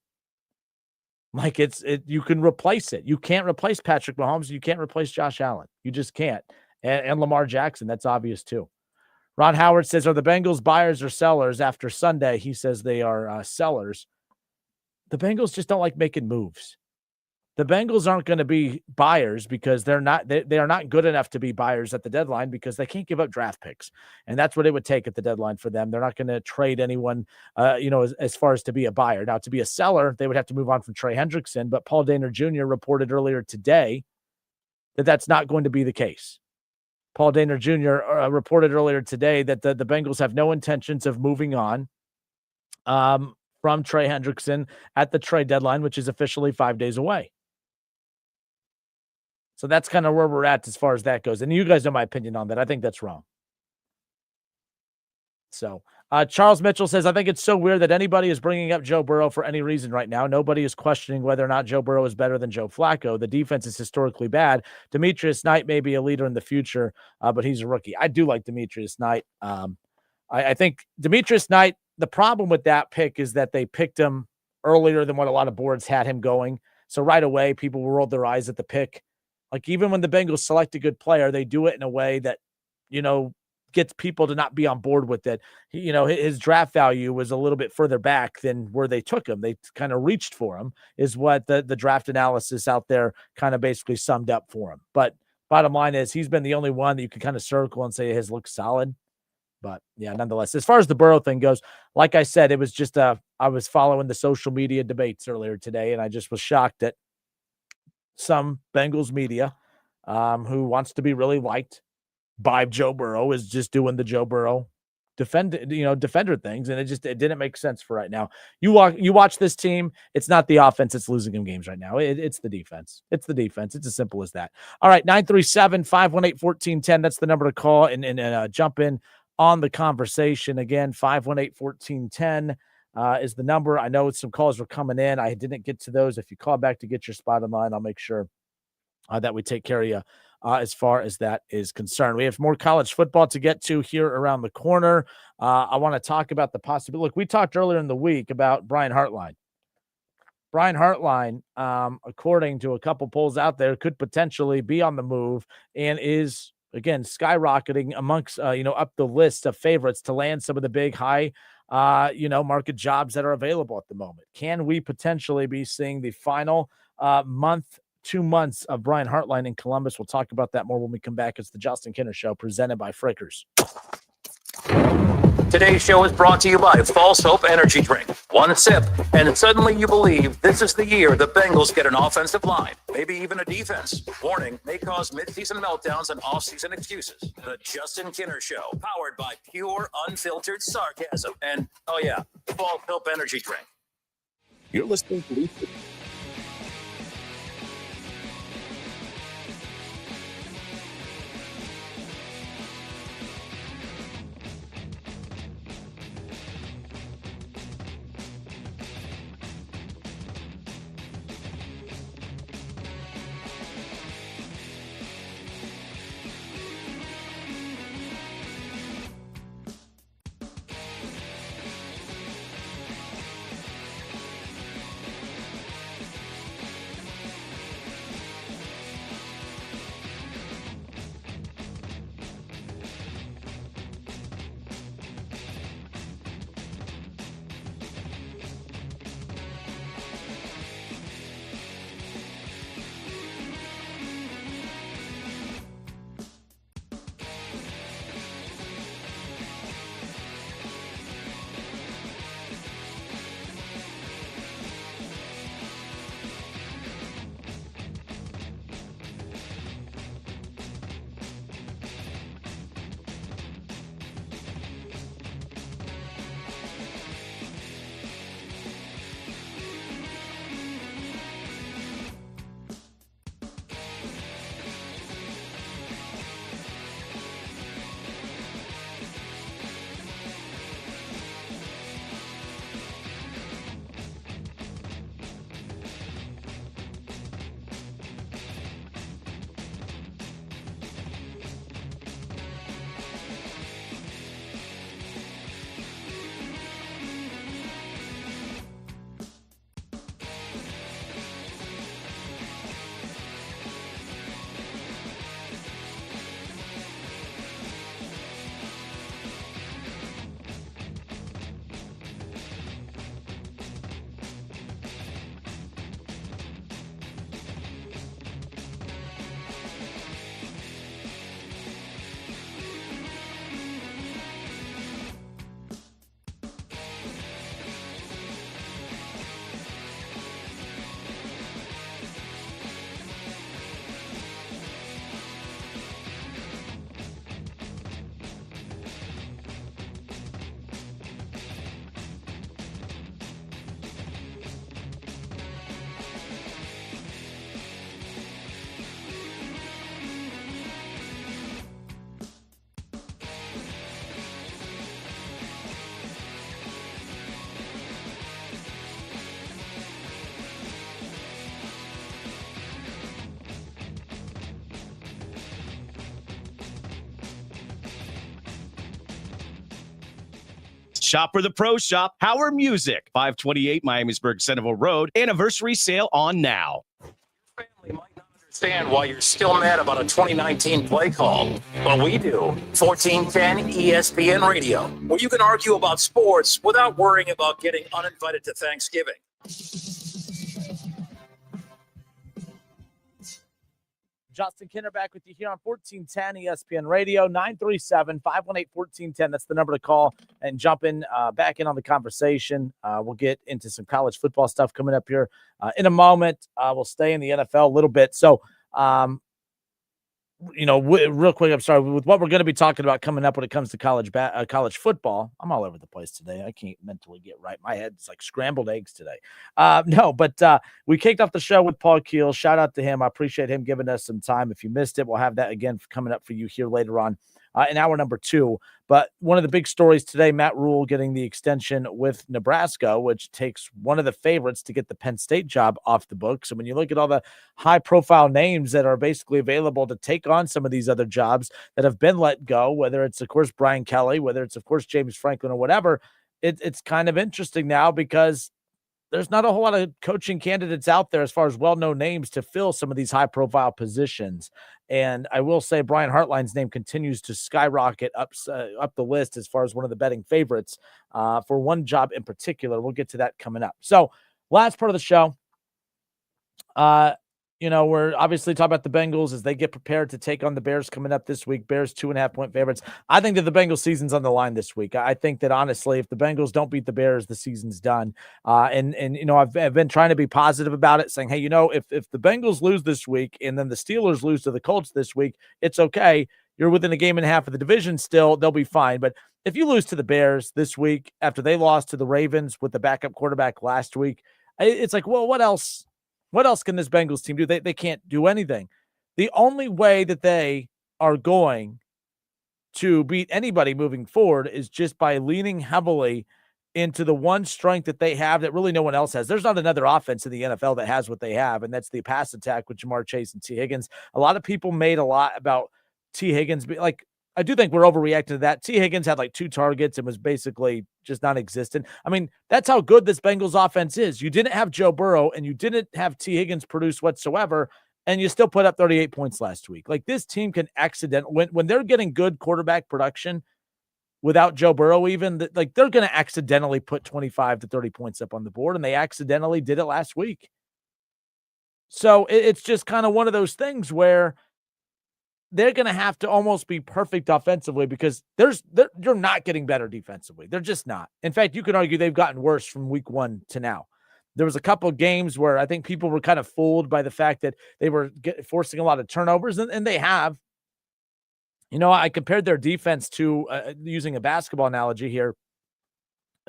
Like you can replace it. You can't replace Patrick Mahomes. You can't replace Josh Allen. You just can't. And Lamar Jackson, that's obvious too. Ron Howard says, are the Bengals buyers or sellers after Sunday? He says they are sellers. The Bengals just don't like making moves. The Bengals aren't going to be buyers because they are not good enough to be buyers at the deadline because they can't give up draft picks. And that's what it would take at the deadline for them. They're not going to trade anyone, as far as to be a buyer. Now, to be a seller, they would have to move on from Trey Hendrickson, but Paul Dehner Jr. reported earlier today that that's not going to be the case. Paul Dehner Jr. Reported earlier today that the Bengals have no intentions of moving on from Trey Hendrickson at the trade deadline, which is officially 5 days away. So that's kind of where we're at as far as that goes. And you guys know my opinion on that. I think that's wrong. So Charles Mitchell says, I think it's so weird that anybody is bringing up Joe Burrow for any reason right now. Nobody is questioning whether or not Joe Burrow is better than Joe Flacco. The defense is historically bad. Demetrius Knight may be a leader in the future, but he's a rookie. I do like Demetrius Knight. I think Demetrius Knight, the problem with that pick is that they picked him earlier than what a lot of boards had him going. So right away, people rolled their eyes at the pick. Like even when the Bengals select a good player, they do it in a way that, gets people to not be on board with it. His draft value was a little bit further back than where they took him. They kind of reached for him is what the draft analysis out there kind of basically summed up for him. But bottom line is he's been the only one that you can kind of circle and say his looks solid. But yeah, nonetheless, as far as the Burrow thing goes, like I said, it was just I was following the social media debates earlier today, and I just was shocked that some Bengals media who wants to be really liked by Joe Burrow is just doing the Joe Burrow defender things, and it didn't make sense for right now. You watch this team, it's not the offense that's losing them games right now. It's the defense. It's the defense. It's as simple as that. All right, 937-518-1410. That's the number to call and jump in on the conversation. Again, 518-1410 is the number. I know some calls were coming in. I didn't get to those. If you call back to get your spot in line, I'll make sure that we take care of you as far as that is concerned. We have more college football to get to here around the corner. I want to talk about the possibility. Look, we talked earlier in the week about Brian Hartline. Brian Hartline, according to a couple polls out there, could potentially be on the move and is, again, skyrocketing amongst, up the list of favorites to land some of the big high, market jobs that are available at the moment. Can we potentially be seeing the final month, 2 months of Brian Hartline in Columbus? We'll talk about that more when we come back. It's the Justin Kinner Show presented by Frickers. Today's show is brought to you by False Hope Energy Drink. One sip, and suddenly you believe this is the year the Bengals get an offensive line, maybe even a defense. Warning, may cause midseason meltdowns and off-season excuses. The Justin Kinner Show, powered by pure, unfiltered sarcasm. And, oh yeah, False Hope Energy Drink. You're listening to Shop for the Pro Shop, Howard Music, 528 Miamisburg Centerville Road. Anniversary sale on now. Your family might not understand why you're still mad about a 2019 play call, but we do. 1410 ESPN Radio, where you can argue about sports without worrying about getting uninvited to Thanksgiving. Justin Kinner back with you here on 1410 ESPN Radio, 937-518-1410. That's the number to call and jump in, back in on the conversation. We'll get into some college football stuff coming up here in a moment. We'll stay in the NFL a little bit. So, real quick, I'm sorry, with what we're going to be talking about coming up when it comes to college football, I'm all over the place today. I can't mentally get right. My head's like scrambled eggs today. We kicked off the show with Paul Keels. Shout out to him. I appreciate him giving us some time. If you missed it, we'll have that again coming up for you here later on in hour number 2. But one of the big stories today, Matt Rule getting the extension with Nebraska, which takes one of the favorites to get the Penn State job off the books. And when you look at all the high-profile names that are basically available to take on some of these other jobs that have been let go, whether it's, of course, Brian Kelly, whether it's, of course, James Franklin or whatever, it's kind of interesting now because there's not a whole lot of coaching candidates out there as far as well-known names to fill some of these high-profile positions. And I will say Brian Hartline's name continues to skyrocket up the list as far as one of the betting favorites for one job in particular. We'll get to that coming up. So last part of the show, we're obviously talking about the Bengals as they get prepared to take on the Bears coming up this week. Bears 2.5-point favorites. I think that the Bengals season's on the line this week. I think that honestly, if the Bengals don't beat the Bears, the season's done. I've been trying to be positive about it, saying, hey, if the Bengals lose this week and then the Steelers lose to the Colts this week, it's okay. You're within a game and a half of the division still. They'll be fine. But if you lose to the Bears this week after they lost to the Ravens with the backup quarterback last week, it's like, well, what else? What else can this Bengals team do? They can't do anything. The only way that they are going to beat anybody moving forward is just by leaning heavily into the one strength that they have that really no one else has. There's not another offense in the NFL that has what they have, and that's the pass attack with Jamar Chase and T. Higgins. A lot of people made a lot about T. Higgins. I do think we're overreacting to that. T. Higgins had 2 targets and was basically just non-existent. I mean, that's how good this Bengals offense is. You didn't have Joe Burrow and you didn't have T. Higgins produce whatsoever, and you still put up 38 points last week. This team can when they're getting good quarterback production without Joe Burrow even, they're going to accidentally put 25 to 30 points up on the board, and they accidentally did it last week. So it's just kind of one of those things where they're going to have to almost be perfect offensively because you're not getting better defensively. They're just not. In fact, you could argue they've gotten worse from week 1 to now. There was a couple of games where I think people were kind of fooled by the fact that they were forcing a lot of turnovers, and they have. I compared their defense to using a basketball analogy here.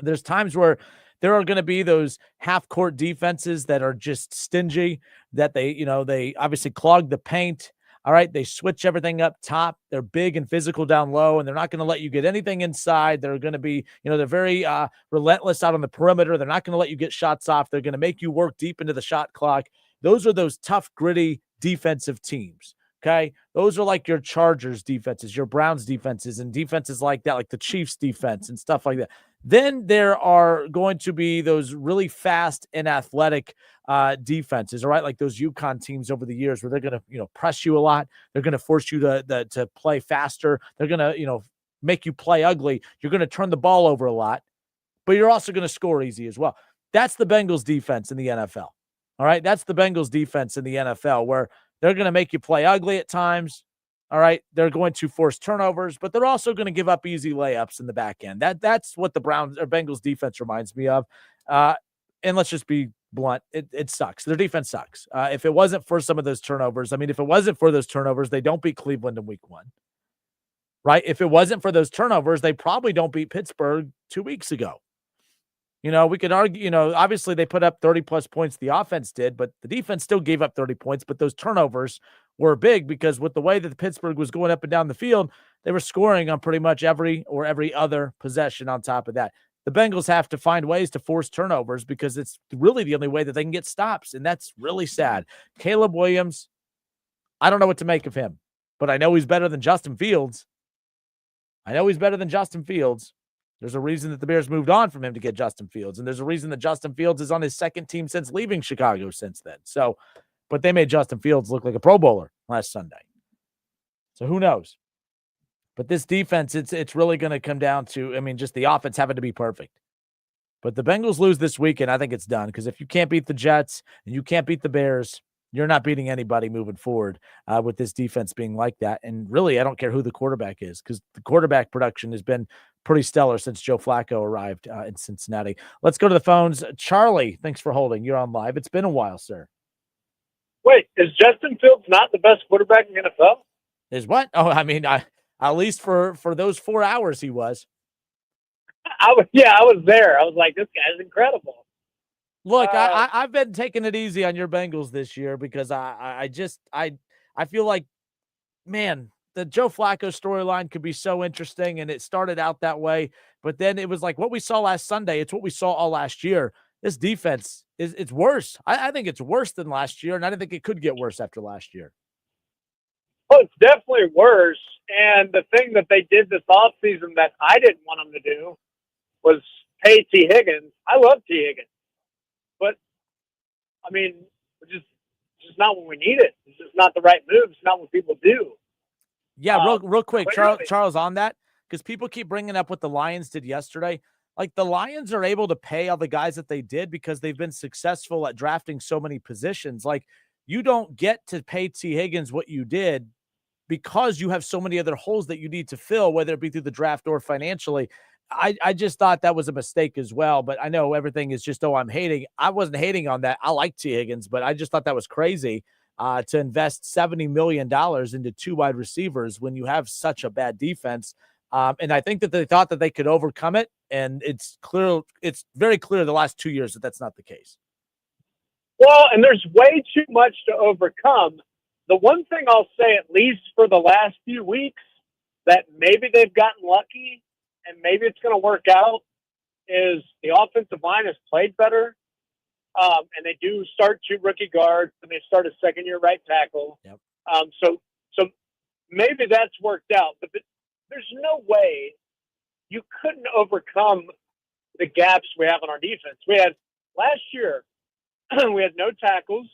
There's times where there are going to be those half-court defenses that are just stingy, that they obviously clog the paint. All right, they switch everything up top. They're big and physical down low, and they're not going to let you get anything inside. They're going to be, they're very relentless out on the perimeter. They're not going to let you get shots off. They're going to make you work deep into the shot clock. Those are those tough, gritty defensive teams, okay? Those are like your Chargers defenses, your Browns defenses, and defenses like that, like the Chiefs defense and stuff like that. Then there are going to be those really fast and athletic defenses, all right, like those UConn teams over the years where they're going to, press you a lot. They're going to force you to play faster. They're going to, make you play ugly. You're going to turn the ball over a lot, but you're also going to score easy as well. That's the Bengals defense in the NFL. All right, that's the Bengals defense in the NFL where they're going to make you play ugly at times. All right, they're going to force turnovers, but they're also going to give up easy layups in the back end. That's what the Browns or Bengals defense reminds me of. And let's just be blunt, it sucks. Their defense sucks. If it wasn't for some of those turnovers, they don't beat Cleveland in week 1. Right? If it wasn't for those turnovers, they probably don't beat Pittsburgh 2 weeks ago. We could argue, obviously they put up 30-plus points, the offense did, but the defense still gave up 30 points, but those turnovers were big because with the way that the Pittsburgh was going up and down the field, they were scoring on pretty much every other possession on top of that. The Bengals have to find ways to force turnovers because it's really the only way that they can get stops, and that's really sad. Caleb Williams, I don't know what to make of him, but I know he's better than Justin Fields. There's a reason that the Bears moved on from him to get Justin Fields, and there's a reason that Justin Fields is on his second team since leaving Chicago since then. So, but they made Justin Fields look like a Pro Bowler last Sunday. So who knows? But this defense, it's really going to come down to, just the offense having to be perfect. But the Bengals lose this weekend, I think it's done because if you can't beat the Jets and you can't beat the Bears, you're not beating anybody moving forward with this defense being like that. And really, I don't care who the quarterback is because the quarterback production has been pretty stellar since Joe Flacco arrived in Cincinnati. Let's go to the phones. Charlie, thanks for holding. You're on live. It's been a while, sir. Wait, is Justin Fields not the best quarterback in the NFL? Is what? Oh, at least for those 4 hours he was. I was there. I was like, this guy's incredible. Look, I've been taking it easy on your Bengals this year because I feel like, man, the Joe Flacco storyline could be so interesting, and it started out that way, but then it was like what we saw last Sunday. It's what we saw all last year. This defense it's worse. I think it's worse than last year, and I don't think it could get worse after last year. Oh, it's definitely worse. And the thing that they did this offseason that I didn't want them to do was pay T. Higgins. I love T. Higgins. but I mean, it's just not when we need it. It's just not the right move. It's not what people do. Yeah, real quick, clearly. Charles, on that, because people keep bringing up what the Lions did yesterday. Like, the Lions are able to pay all the guys that they did because they've been successful at drafting so many positions. Like, you don't get to pay T. Higgins what you did because you have so many other holes that you need to fill, whether it be through the draft or financially. I just thought that was a mistake as well. But I know everything is just, I'm hating. I wasn't hating on that. I like T. Higgins, but I just thought that was crazy to invest $70 million into 2 wide receivers when you have such a bad defense. And I think that they thought that they could overcome it. And it's very clear the last 2 years that that's not the case. Well, and there's way too much to overcome. The one thing I'll say, at least for the last few weeks, that maybe they've gotten lucky and maybe it's going to work out, is the offensive line has played better. And they do start 2 rookie guards and they start a second-year right tackle. Yep. So maybe that's worked out. But there's no way you couldn't overcome the gaps we have on our defense. We had last year, we had no tackles,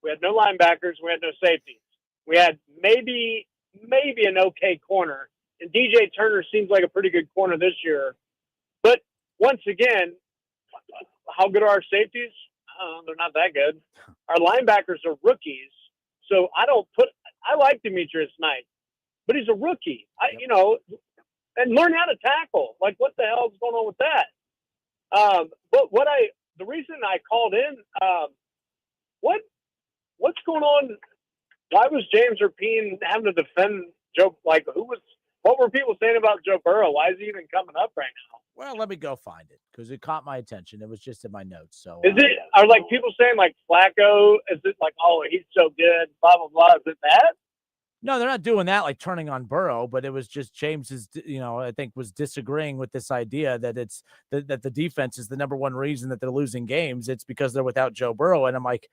we had no linebackers, we had no safeties. We had maybe an okay corner, and DJ Turner seems like a pretty good corner this year. But once again, how good are our safeties? They're not that good. Our linebackers are rookies, so I like Demetrius Knight, but he's a rookie. And learn how to tackle. Like, what the hell is going on with that? But the reason I called in, what's going on? Why was James Rapine having to defend Joe? Like, what were people saying about Joe Burrow? Why is he even coming up right now? Well, let me go find it because it caught my attention. It was just in my notes. So Are like people saying like Flacco? Is it like, oh, he's so good, blah blah blah? Is it that? No, they're not doing that, like turning on Burrow, but it was just James's, I think was disagreeing with this idea that it's that the defense is the number one reason that they're losing games. It's because they're without Joe Burrow. And I'm like,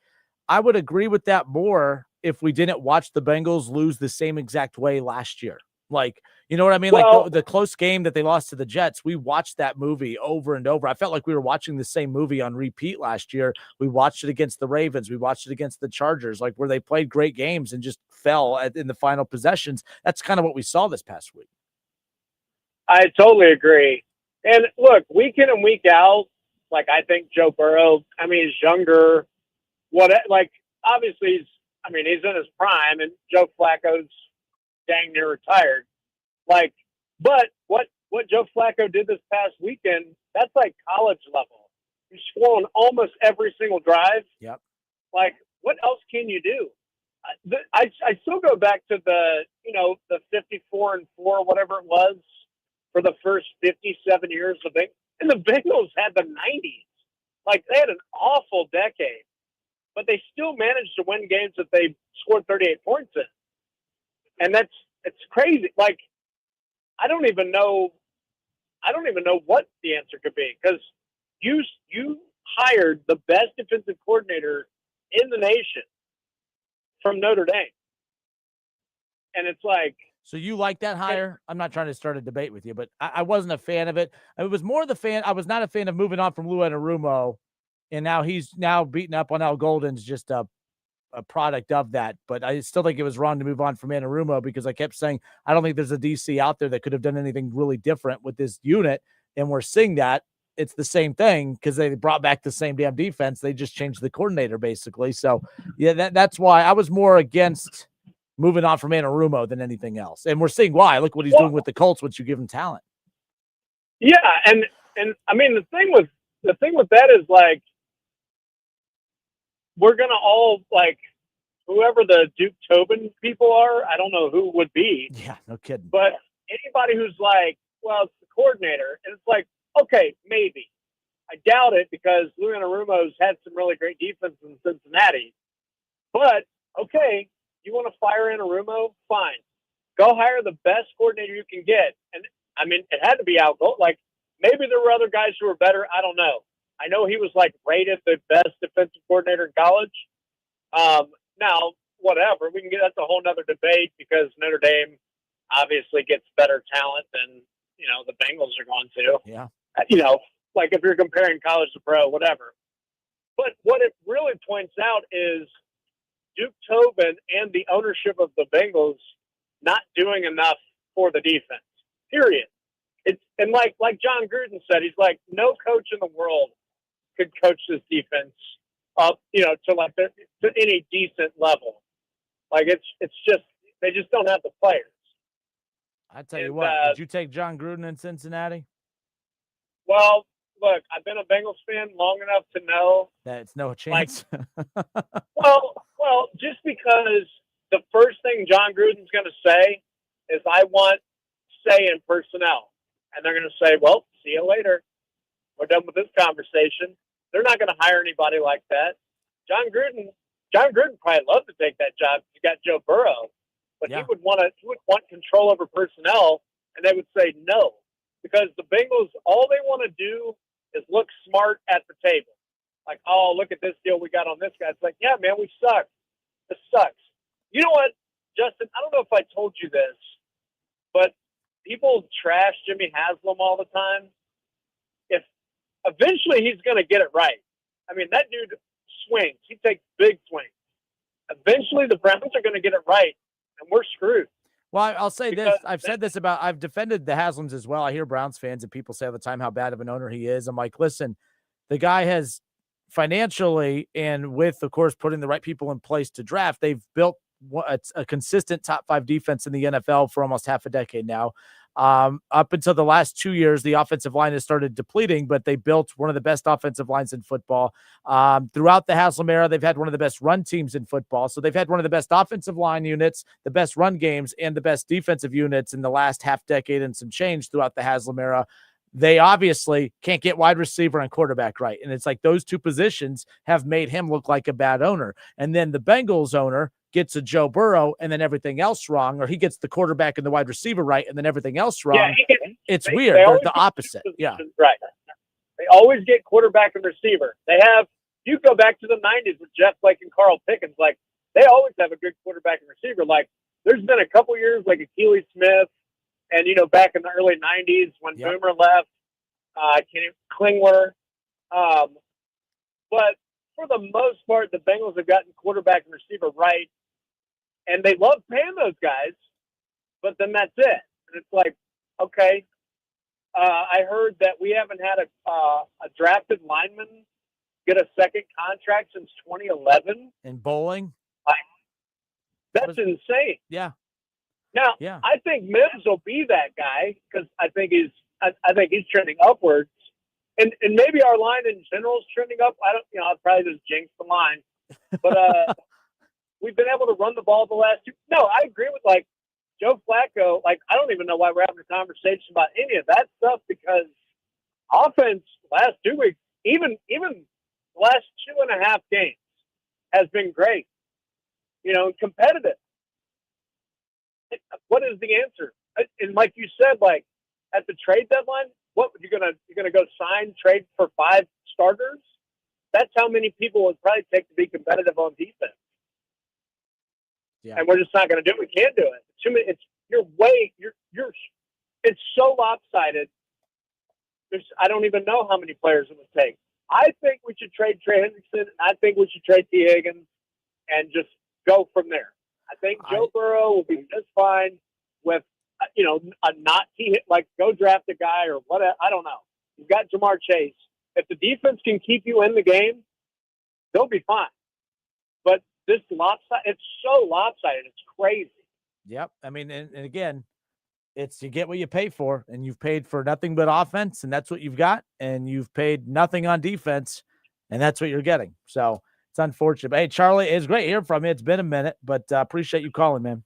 I would agree with that more if we didn't watch the Bengals lose the same exact way last year. Like, you know what I mean? Well, like the close game that they lost to the Jets, we watched that movie over and over. I felt like we were watching the same movie on repeat last year. We watched it against the Ravens. We watched it against the Chargers, like where they played great games and just fell in the final possessions. That's kind of what we saw this past week. I totally agree. And look, week in and week out, like I think Joe Burrow, he's younger. Obviously he's in his prime, and Joe Flacco's dang near retired. But what Joe Flacco did this past weekend, that's like college level. He's scoring almost every single drive. Yep. Like, what else can you do? I still go back to the 54-4, whatever it was, for the first 57 years of it. And the Bengals had the 90s. Like, they had an awful decade, but they still managed to win games that they scored 38 points in. And it's crazy. Like, I don't even know what the answer could be, because you hired the best defensive coordinator in the nation from Notre Dame. And it's like, so you like that hire? I'm not trying to start a debate with you, but I wasn't a fan of it. It was more I was not a fan of moving on from Lou Anarumo, and now he's beating up on Al Golden's just a product of that. But I still think it was wrong to move on from Anarumo, because I kept saying, I don't think there's a DC out there that could have done anything really different with this unit. And we're seeing that it's the same thing, because they brought back the same damn defense. They just changed the coordinator basically. So yeah, that's why I was more against moving on from Anarumo than anything else. And we're seeing why. Look what he's doing with the Colts once you give him talent. Yeah. And the thing with that is, like, we're going to all, like, whoever the Duke Tobin people are, I don't know who would be. Yeah, no kidding. But anybody who's like, well, it's the coordinator. And it's like, okay, maybe. I doubt it, because Lou Anarumo's had some really great defense in Cincinnati. But, okay, you want to fire Anarumo? Fine. Go hire the best coordinator you can get. And, it had to be Al Gold. Like, maybe there were other guys who were better. I don't know. I know he was, like, rated the best defensive coordinator in college. Now, whatever. We can get, that's a whole nother debate, because Notre Dame obviously gets better talent than, the Bengals are going to. Yeah. Like, if you're comparing college to pro, whatever. But what it really points out is Duke Tobin and the ownership of the Bengals not doing enough for the defense. Period. And like John Gruden said, he's like, no coach in the world could coach this defense up, to any decent level. Like it's just they just don't have the players. I tell you what, did you take John Gruden in Cincinnati? Well, look, I've been a Bengals fan long enough to know that it's no chance. well, just because the first thing John Gruden's going to say is, "I want say in personnel," and they're going to say, "Well, see you later. We're done with this conversation." They're not going to hire anybody like that. John Gruden probably loved to take that job. He got Joe Burrow, but he would want control over personnel, and they would say no, because the Bengals, all they want to do is look smart at the table. Like, oh, look at this deal we got on this guy. It's like, yeah, man, we suck. This sucks. You know what, Justin? I don't know if I told you this, but people trash Jimmy Haslam all the time. If eventually he's going to get it right. I mean, that dude swings. He takes big swings. Eventually the Browns are going to get it right, and we're screwed. Well, I'll say this. I've said this about, I've defended the Haslams as well. I hear Browns fans and people say all the time how bad of an owner he is. I'm like, listen, the guy has financially and with, of course, putting the right people in place to draft, they've built a consistent top 5 defense in the NFL for almost half a decade now. Up until the last 2 years, the offensive line has started depleting, but they built one of the best offensive lines in football. Throughout the Haslam era, they've had one of the best run teams in football. So they've had one of the best offensive line units, the best run games, and the best defensive units in the last half decade and some change throughout the Haslam era. They obviously can't get wide receiver and quarterback right. And it's like those two positions have made him look like a bad owner. And then the Bengals owner gets a Joe Burrow and then everything else wrong, or he gets the quarterback and the wide receiver right and then everything else wrong. Yeah, it's weird. They're the opposite. Yeah. Right. They always get quarterback and receiver. You go back to the 90s with Jeff Blake and Carl Pickens, like they always have a good quarterback and receiver. Like there's been a couple years like Keels Smith and, back in the early 90s when Boomer left, Klingler. But for the most part, the Bengals have gotten quarterback and receiver right. And they love paying those guys, but then that's it. And it's like, okay, I heard that we haven't had a drafted lineman get a second contract since 2011. In bowling? That's insane. Yeah. Now, I think Mims will be that guy because I think he's trending upwards. And maybe our line in general is trending up. I'll probably just jinx the line. But we've been able to run the ball the last two. No, I agree with Joe Flacco. I don't even know why we're having a conversation about any of that stuff because offense last 2 weeks, even the last 2.5 games has been great. Competitive. What is the answer? And like you said, at the trade deadline, what you're gonna go trade for 5 starters? That's how many people would probably take to be competitive on defense. Yeah. And we're just not going to do it. We can't do it. Too many. It's so lopsided. I don't even know how many players it would take. I think we should trade Trey Hendrickson. I think we should trade T. Higgins and just go from there. I think Joe Burrow will be just fine with, a not T. Go draft a guy or whatever. I don't know. You've got Jamar Chase. If the defense can keep you in the game, they'll be fine. But this it's so lopsided. It's crazy. Yep. I mean, and again, it's you get what you pay for, and you've paid for nothing but offense, and that's what you've got, and you've paid nothing on defense, and that's what you're getting. So it's unfortunate. But hey, Charlie, it's great hearing from you. It's been a minute, but appreciate you calling, man.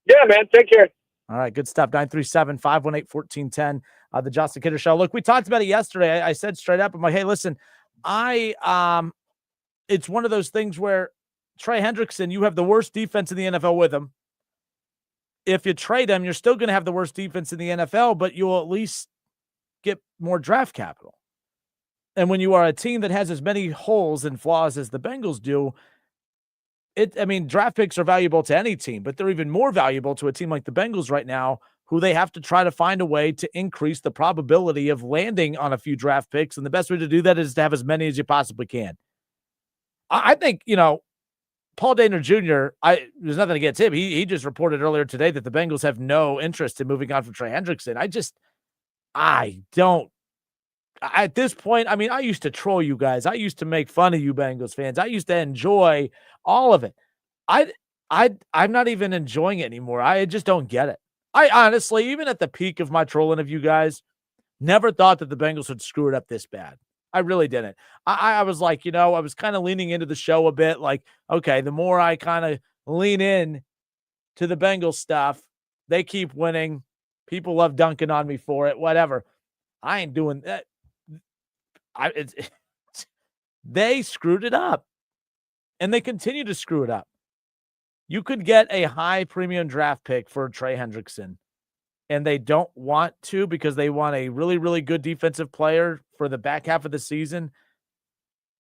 Yeah, man. Take care. All right, good stuff. 937-518-1410, the Justin Kidder Show. Look, we talked about it yesterday. I said straight up, I'm like, hey, listen, it's one of those things where Trey Hendrickson, you have the worst defense in the NFL with him. If you trade him, you're still going to have the worst defense in the NFL, but you'll at least get more draft capital. And when you are a team that has as many holes and flaws as the Bengals do, draft picks are valuable to any team, but they're even more valuable to a team like the Bengals right now, who they have to try to find a way to increase the probability of landing on a few draft picks. And the best way to do that is to have as many as you possibly can. I think, Paul Dehner Jr., there's nothing against him. He just reported earlier today that the Bengals have no interest in moving on from Trey Hendrickson. At this point, I used to troll you guys. I used to make fun of you Bengals fans. I used to enjoy all of it. I'm not even enjoying it anymore. I just don't get it. I honestly, even at the peak of my trolling of you guys, never thought that the Bengals would screw it up this bad. I really didn't. I was like, I was kind of leaning into the show a bit. Like, okay, the more I kind of lean in to the Bengals stuff, they keep winning. People love dunking on me for it, whatever. I ain't doing that. They screwed it up, and they continue to screw it up. You could get a high premium draft pick for Trey Hendrickson, and they don't want to because they want a really, really good defensive player for the back half of the season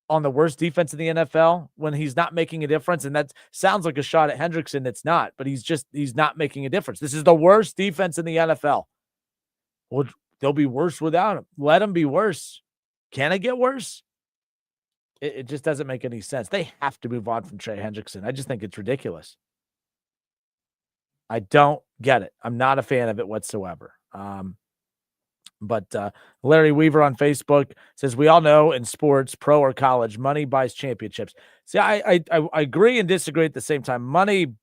on the worst defense in the NFL when he's not making a difference. And that sounds like a shot at Hendrickson. It's not, but he's not making a difference. This is the worst defense in the NFL. Well, they'll be worse without him. Let them be worse. Can it get worse? It just doesn't make any sense. They have to move on from Trey Hendrickson. I just think it's ridiculous. I don't get it. I'm not a fan of it whatsoever. But Larry Weaver on Facebook says, we all know in sports, pro or college, money buys championships. See, I agree and disagree at the same time. Money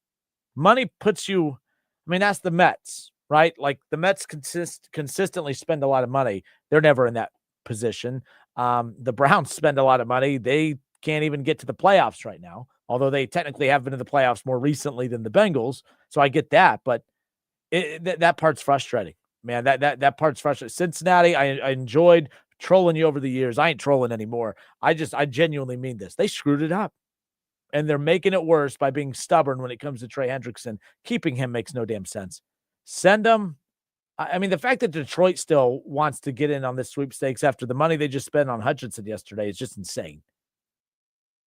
puts you, that's the Mets, right? Like the Mets consistently spend a lot of money. They're never in that position. The Browns spend a lot of money. They can't even get to the playoffs right now, although they technically have been in the playoffs more recently than the Bengals. So I get that, but that part's frustrating, man. That part's frustrating. Cincinnati, I enjoyed trolling you over the years. I ain't trolling anymore. I genuinely mean this. They screwed it up, and they're making it worse by being stubborn when it comes to Trey Hendrickson. Keeping him makes no damn sense. Send him. The fact that Detroit still wants to get in on this sweepstakes after the money they just spent on Hutchinson yesterday is just insane.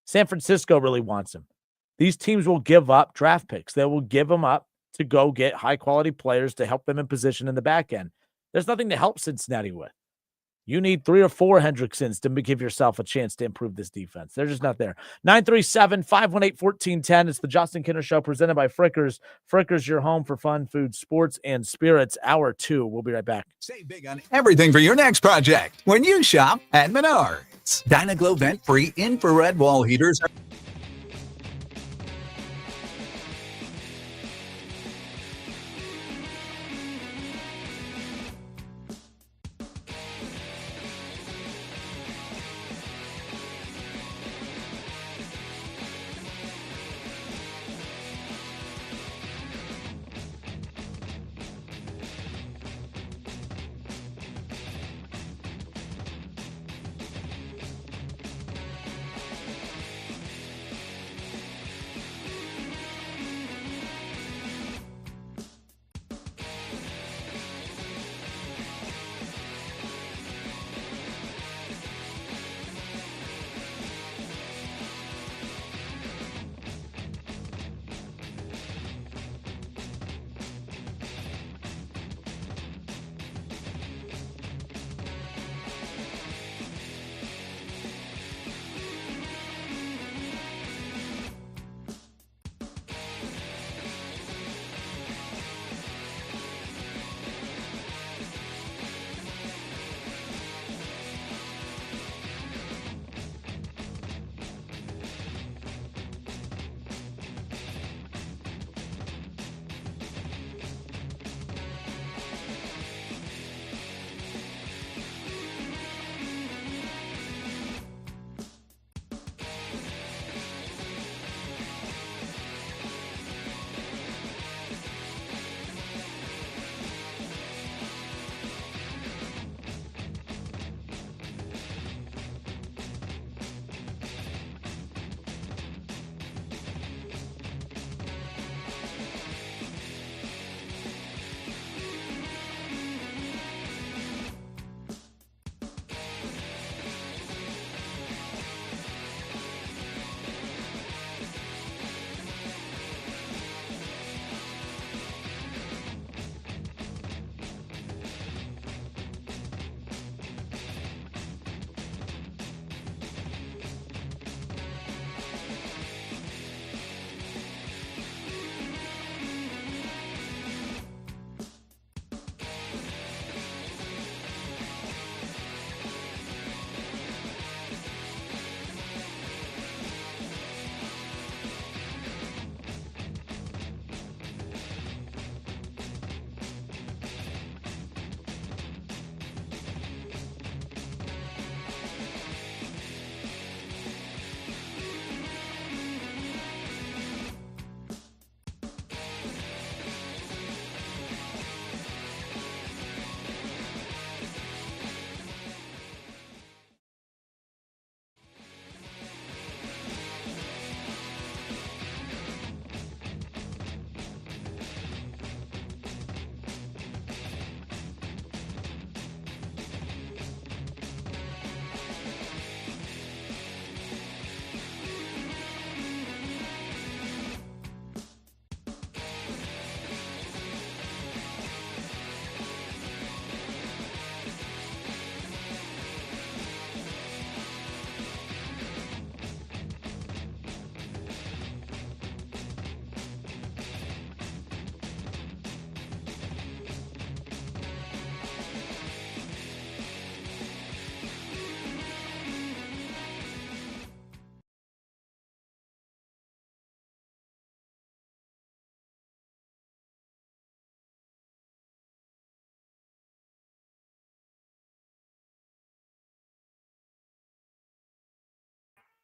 San Francisco really wants him. These teams will give up draft picks. They will give them up to go get high-quality players to help them in position in the back end. There's nothing to help Cincinnati with. You need 3 or 4 Hendricksons to give yourself a chance to improve this defense. They're just not there. 937-518-1410. It's the Justin Kinner Show presented by Frickers. Frickers, your home for fun, food, sports, and spirits. Hour 2. We'll be right back. Save big on everything for your next project when you shop at Menards. Dynaglow vent-free infrared wall heaters are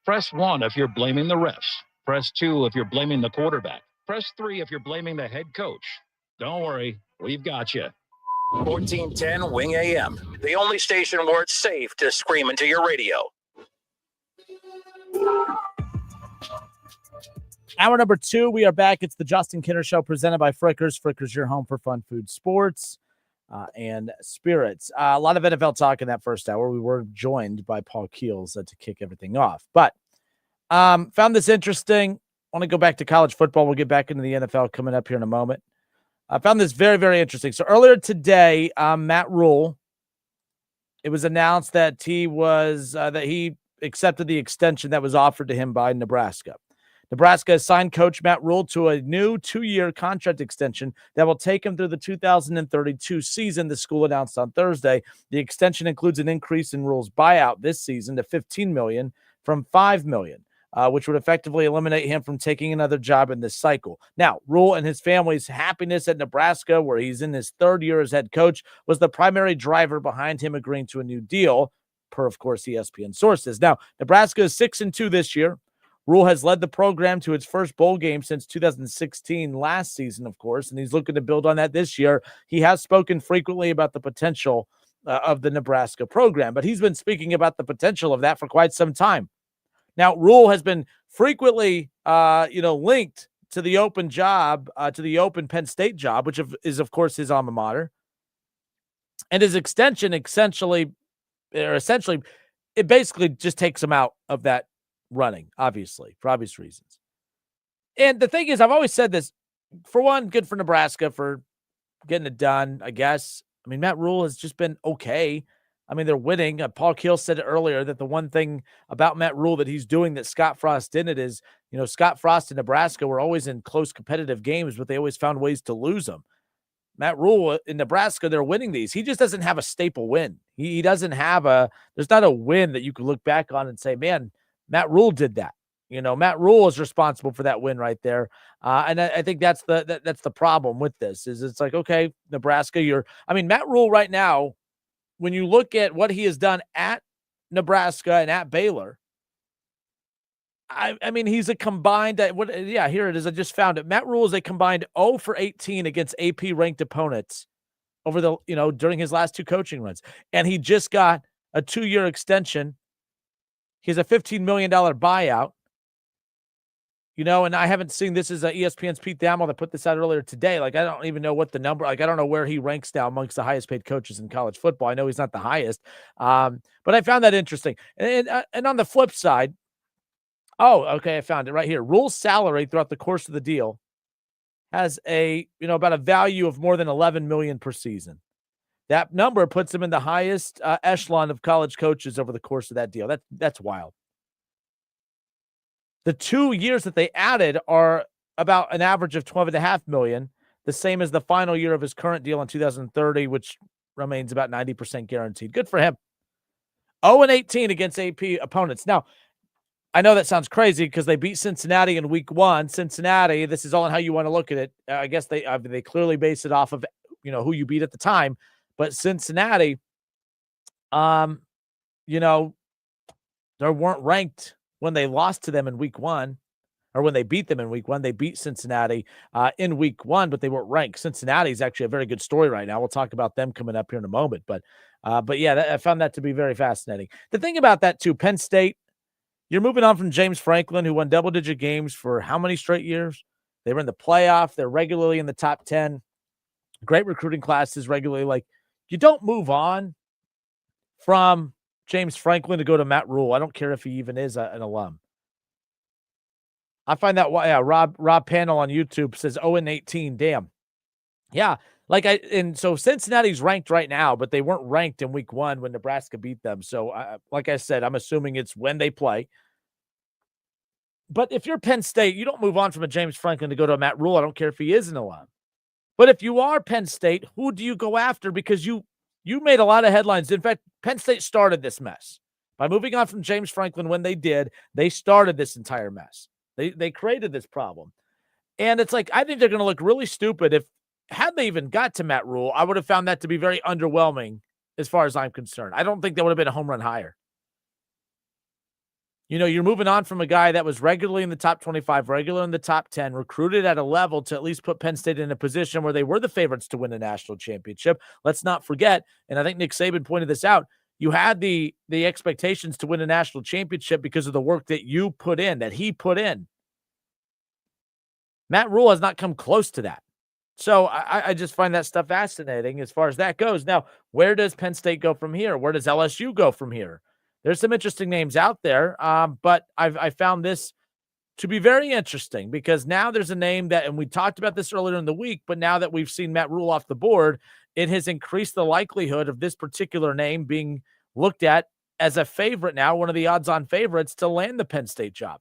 Press 1 if you're blaming the refs. Press 2 if you're blaming the quarterback. Press 3 if you're blaming the head coach. Don't worry, we've got you. 1410 Wing AM, the only station where it's safe to scream into your radio. Hour number 2, we are back. It's the Justin Kinner Show presented by Frickers. Frickers, your home for fun food, sports, and spirits. A lot of NFL talk in that first hour. We were joined by Paul Keels to kick everything off. But found this interesting. I want to go back to college football. We'll get back into the NFL coming up here in a moment. I found this very, very interesting. So earlier today, Matt Rule, it was announced that he accepted the extension that was offered to him by Nebraska. Nebraska has signed coach Matt Rule to a new 2-year contract extension that will take him through the 2032 season, the school announced on Thursday. The extension includes an increase in Rule's buyout this season to $15 million from $5 million, which would effectively eliminate him from taking another job in this cycle. Now, Rule and his family's happiness at Nebraska, where he's in his 3rd year as head coach, was the primary driver behind him agreeing to a new deal, per, of course, ESPN sources. Now, Nebraska is 6-2 this year. Rule has led the program to its first bowl game since 2016 last season, of course, and he's looking to build on that this year. He has spoken frequently about the potential of the Nebraska program, but he's been speaking about the potential of that for quite some time. Now, Rule has been frequently, linked to the open job, to the open Penn State job, which is, of course, his alma mater. And his extension essentially, it basically just takes him out of that running, obviously, for obvious reasons. And the thing is, I've always said this, for one, good for Nebraska for getting it done, I guess. I mean, Matt Rule has just been okay. I mean, they're winning. Paul Keels said it earlier that the one thing about Matt Rule that he's doing that Scott Frost didn't is, Scott Frost and Nebraska were always in close competitive games, but they always found ways to lose them. Matt Rule in Nebraska, they're winning these. He just doesn't have a staple win. He doesn't have there's not a win that you can look back on and say, man, Matt Rule did that. Matt Rule is responsible for that win right there. And I think that's the problem with this is it's like, okay, Nebraska, Matt Rule right now, when you look at what he has done at Nebraska and at Baylor, I mean, he's a combined, here it is. I just found it. Matt Rule is a combined 0 for 18 against AP ranked opponents over during his last 2 coaching runs. And he just got a 2-year extension. He has a $15 million buyout, and I haven't seen this as ESPN's Pete Thamel that put this out earlier today. Like, I don't even know what the number, I don't know where he ranks now amongst the highest paid coaches in college football. I know he's not the highest, but I found that interesting. And on the flip side, I found it right here. Rule's salary throughout the course of the deal has about a value of more than $11 million per season. That number puts him in the highest echelon of college coaches over the course of that deal. That's wild. The 2 years that they added are about an average of $12.5 million, the same as the final year of his current deal in 2030, which remains about 90% guaranteed. Good for him. 0-18 against AP opponents. Now, I know that sounds crazy because they beat Cincinnati in week 1. Cincinnati, this is all on how you want to look at it. I guess they clearly base it off of who you beat at the time. But Cincinnati, they weren't ranked when they lost to them in week 1, or when they beat them in week 1. They beat Cincinnati in week 1, but they weren't ranked. Cincinnati is actually a very good story right now. We'll talk about them coming up here in a moment. But yeah, I found that to be very fascinating. The thing about that too, Penn State, you're moving on from James Franklin, who won double-digit games for how many straight years? They were in the playoff. They're regularly in the top 10. Great recruiting classes regularly. Like, you don't move on from James Franklin to go to Matt Rule. I don't care if he even is an alum. I find that, Rob Panel on YouTube says 0-18. Damn. Yeah. So Cincinnati's ranked right now, but they weren't ranked in week 1 when Nebraska beat them. So, like I said, I'm assuming it's when they play. But if you're Penn State, you don't move on from a James Franklin to go to a Matt Rule. I don't care if he is an alum. But if you are Penn State, who do you go after? Because you made a lot of headlines. In fact, Penn State started this mess. By moving on from James Franklin when they did, they started this entire mess. They created this problem. And it's like, I think they're going to look really stupid had they even got to Matt Rule. I would have found that to be very underwhelming as far as I'm concerned. I don't think that would have been a home run hire. You know, you're moving on from a guy that was regularly in the top 25, regular in the top 10, recruited at a level to at least put Penn State in a position where they were the favorites to win a national championship. Let's not forget, and I think Nick Saban pointed this out, you had the expectations to win a national championship because of the work that you put in, that he put in. Matt Rule has not come close to that. So I just find that stuff fascinating as far as that goes. Now, where does Penn State go from here? Where does LSU go from here? There's some interesting names out there, but I found this to be very interesting because now there's a name that, and we talked about this earlier in the week, but now that we've seen Matt Rule off the board, it has increased the likelihood of this particular name being looked at as a favorite now, one of the odds-on favorites to land the Penn State job.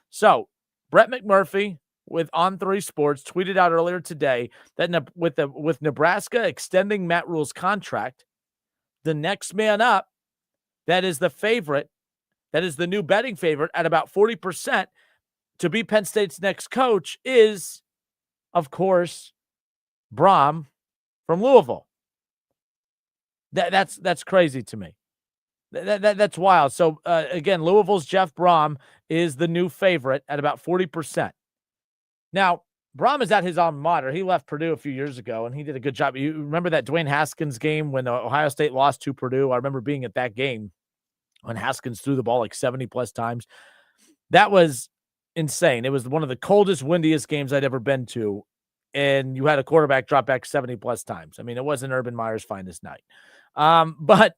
So Brett McMurphy with On3 Sports tweeted out earlier today that with Nebraska extending Matt Rule's contract, the next man up, that is the favorite, that is the new betting favorite at about 40% to be Penn State's next coach is, of course, Brom from Louisville. That's crazy to me. That's wild. So, again, Louisville's Jeff Brom is the new favorite at about 40%. Now, Brom is at his alma mater. He left Purdue a few years ago, and he did a good job. You remember that Dwayne Haskins game when Ohio State lost to Purdue? I remember being at that game when Haskins threw the ball like 70-plus times. That was insane. It was one of the coldest, windiest games I'd ever been to, and you had a quarterback drop back 70-plus times. I mean, it wasn't Urban Meyer's finest night. But,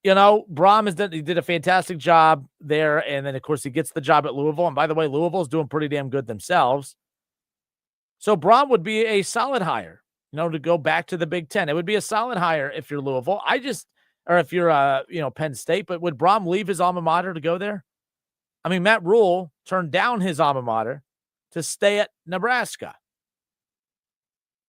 you know, Brom he did a fantastic job there, and then, of course, he gets the job at Louisville. And, by the way, Louisville's doing pretty damn good themselves. So Brom would be a solid hire, you know, to go back to the Big Ten. It would be a solid hire if you're Louisville. Or if you're, Penn State. But would Brom leave his alma mater to go there? I mean, Matt Rule turned down his alma mater to stay at Nebraska.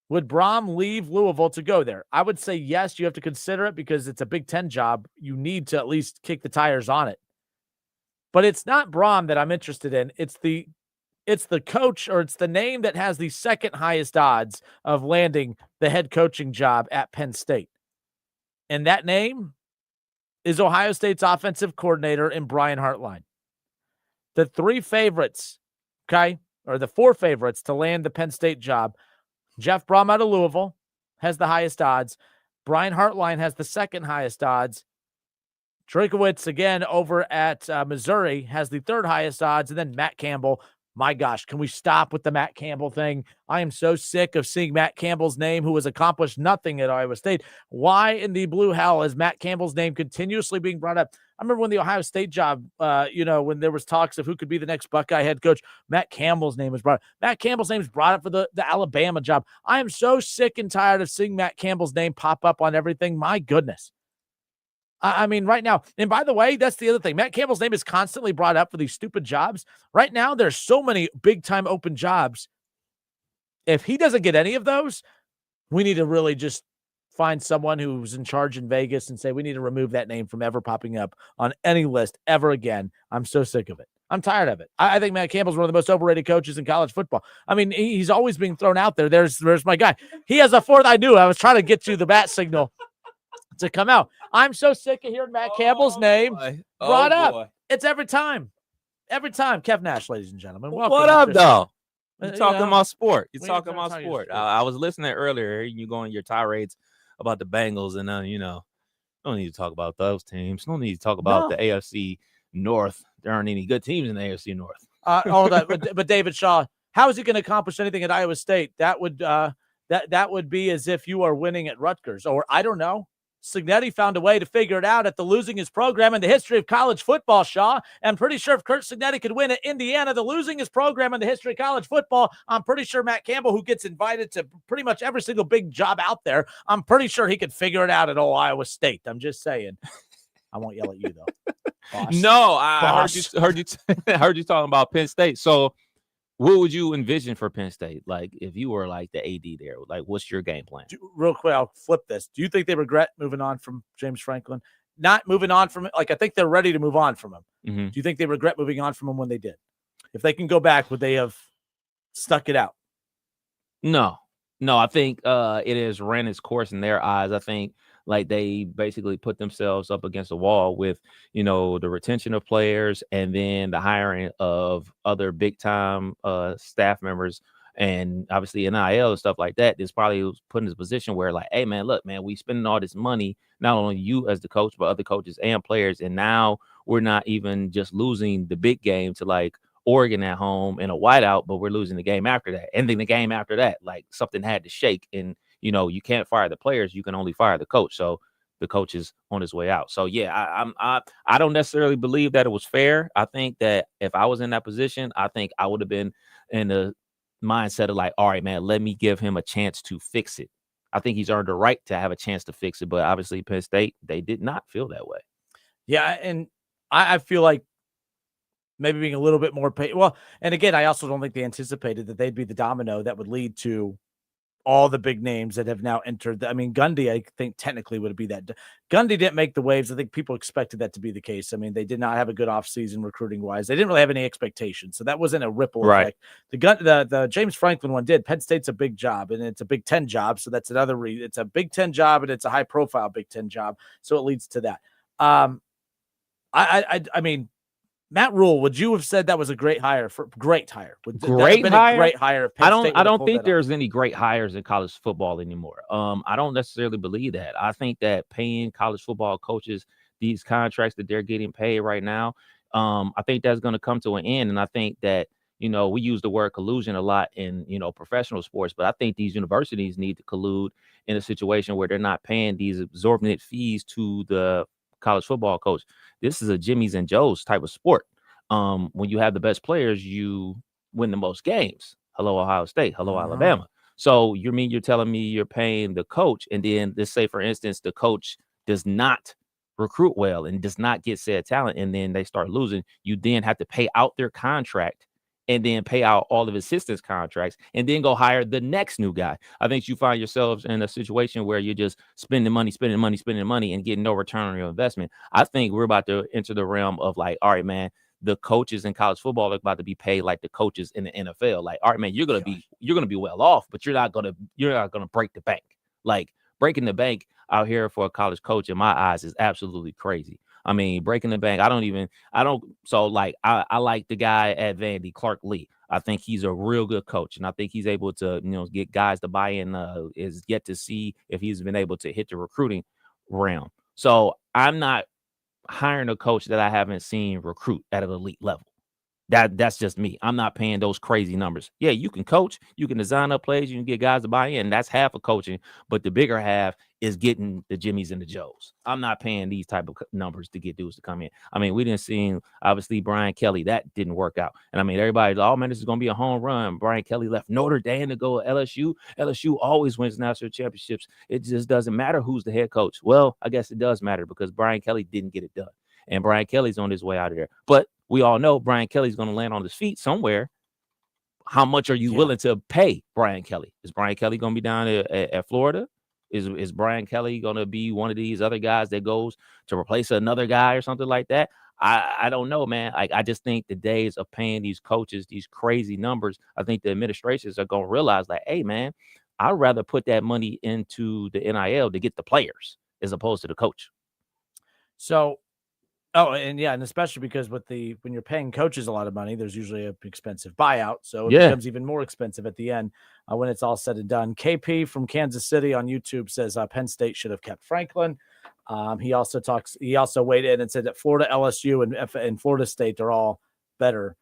Would Brom leave Louisville to go there? I would say yes, you have to consider it because it's a Big Ten job. You need to at least kick the tires on it. But it's not Brom that I'm interested in. It's the coach, or it's the name that has the second highest odds of landing the head coaching job at Penn State. And that name is Ohio State's offensive coordinator in Brian Hartline. The three favorites, okay, or the four favorites to land the Penn State job, Jeff Brom out of Louisville has the highest odds. Brian Hartline has the second highest odds. Drinkwitz, again, over at Missouri, has the third highest odds. And then Matt Campbell. My gosh, can we stop with the Matt Campbell thing? I am so sick of seeing Matt Campbell's name, who has accomplished nothing at Iowa State. Why in the blue hell is Matt Campbell's name continuously being brought up? I remember when the Ohio State job, when there was talks of who could be the next Buckeye head coach, Matt Campbell's name was brought up. Matt Campbell's name is brought up for the Alabama job. I am so sick and tired of seeing Matt Campbell's name pop up on everything. My goodness. I mean, right now, and by the way, that's the other thing. Matt Campbell's name is constantly brought up for these stupid jobs. Right now, there's so many big-time open jobs. If he doesn't get any of those, we need to really just find someone who's in charge in Vegas and say, we need to remove that name from ever popping up on any list ever again. I'm so sick of it. I'm tired of it. I think Matt Campbell's one of the most overrated coaches in college football. I mean, he's always being thrown out there. There's my guy. He has a fourth. I knew. I was trying to get you the bat signal to come out. I'm so sick of hearing Matt Campbell's name brought up. It's every time. Every time. Kev Nash, ladies and gentlemen. Welcome. What up, though? You're talking know, about sport. You're we talking ain't about talking sport. sport. I was listening earlier. You going your tirades about the Bengals, and don't need to talk about those teams. Don't need to talk about the AFC North. There aren't any good teams in the AFC North. Hold on, but David Shaw, how is he going to accomplish anything at Iowa State? That would be as if you are winning at Rutgers, or I don't know. Cignetti found a way to figure it out after losing his program in the history of college football, Shaw. I'm pretty sure if Kurt Cignetti could win at Indiana, the losing his program in the history of college football, I'm pretty sure Matt Campbell, who gets invited to pretty much every single big job out there, I'm pretty sure he could figure it out at old Iowa State. I'm just saying. I won't yell at you, though. Boss. No, I heard you talking about Penn State. So what would you envision for Penn State? Like, if you were like the AD there, like, what's your game plan? Real quick, I'll flip this. Do you think they regret moving on from James Franklin? Not moving on from it. Like, I think they're ready to move on from him. Mm-hmm. Do you think they regret moving on from him when they did? If they can go back, would they have stuck it out? No, I think it has ran its course in their eyes. I think Like they basically put themselves up against a wall with, the retention of players and then the hiring of other big time staff members and obviously NIL and stuff like that. This probably was put in this position where like, hey man, look, man, we spending all this money, not only you as the coach, but other coaches and players. And now we're not even just losing the big game to like Oregon at home in a whiteout, but we're losing the game after that. And then the game after that, like something had to shake. And you can't fire the players, you can only fire the coach. So the coach is on his way out. So yeah, I don't necessarily believe that it was fair. I think that if I was in that position, I think I would have been in the mindset of like, all right, man, let me give him a chance to fix it. I think he's earned the right to have a chance to fix it. But obviously Penn State, they did not feel that way. Yeah, and I feel like maybe being a little bit more well, and again, I also don't think they anticipated that they'd be the domino that would lead to all the big names that have now entered. I mean, Gundy, I think technically would be that. Gundy didn't make the waves. I think people expected that to be the case. I mean, they did not have a good offseason recruiting wise. They didn't really have any expectations. So that wasn't a ripple effect. The James Franklin one did. Penn State's a big job and it's a Big Ten job. So that's another reason. It's a Big Ten job and it's a high profile Big Ten job. So it leads to that. I mean, Matt Rule, would you have said that was a great hire? Great hire. Great hire. Great hire. I don't think there's any great hires in college football anymore. I don't necessarily believe that. I think that paying college football coaches these contracts that they're getting paid right now, I think that's going to come to an end. And I think that we use the word collusion a lot in professional sports, but I think these universities need to collude in a situation where they're not paying these exorbitant fees to the college football coach. This is a Jimmy's and Joe's type of sport. When you have the best players, you win the most games. Hello, Ohio State. Hello, Alabama. So you're telling me you're paying the coach, and then let's say, for instance, the coach does not recruit well and does not get said talent, and then they start losing. You then have to pay out their contract and then pay out all of assistants contracts and then go hire the next new guy. I think you find yourselves in a situation where you're just spending money and getting no return on your investment. I think we're about to enter the realm of like, all right, man, the coaches in college football are about to be paid like the coaches in the NFL. Like, all right, man, you're going to be well off, but you're not going to break the bank. Like breaking the bank out here for a college coach in my eyes is absolutely crazy. I mean, breaking the bank, I like the guy at Vandy, Clark Lee. I think he's a real good coach, and I think he's able to, get guys to buy in. Is yet to see if he's been able to hit the recruiting realm. So I'm not hiring a coach that I haven't seen recruit at an elite level. That's just me. I'm not paying those crazy numbers. Yeah, you can coach, you can design up plays, you can get guys to buy in. That's half of coaching, but the bigger half is getting the Jimmys and the Joes. I'm not paying these type of numbers to get dudes to come in. I mean, we didn't see obviously Brian Kelly. That didn't work out. And I mean, everybody's, oh man, this is going to be a home run. Brian Kelly left Notre Dame to go to LSU. LSU always wins national championships. It just doesn't matter who's the head coach. Well, I guess it does matter because Brian Kelly didn't get it done. And Brian Kelly's on his way out of there. But we all know Brian Kelly's going to land on his feet somewhere. How much are you willing to pay Brian Kelly? Is Brian Kelly going to be down at Florida? Is Brian Kelly going to be one of these other guys that goes to replace another guy or something like that? I don't know, man. I just think the days of paying these coaches these crazy numbers, I think the administrations are going to realize like, hey, man, I'd rather put that money into the NIL to get the players as opposed to the coach. So, and especially because when you're paying coaches a lot of money, there's usually an expensive buyout. So it becomes even more expensive at the end when it's all said and done. KP from Kansas City on YouTube says Penn State should have kept Franklin. He also weighed in and said that Florida, LSU, and Florida State are all better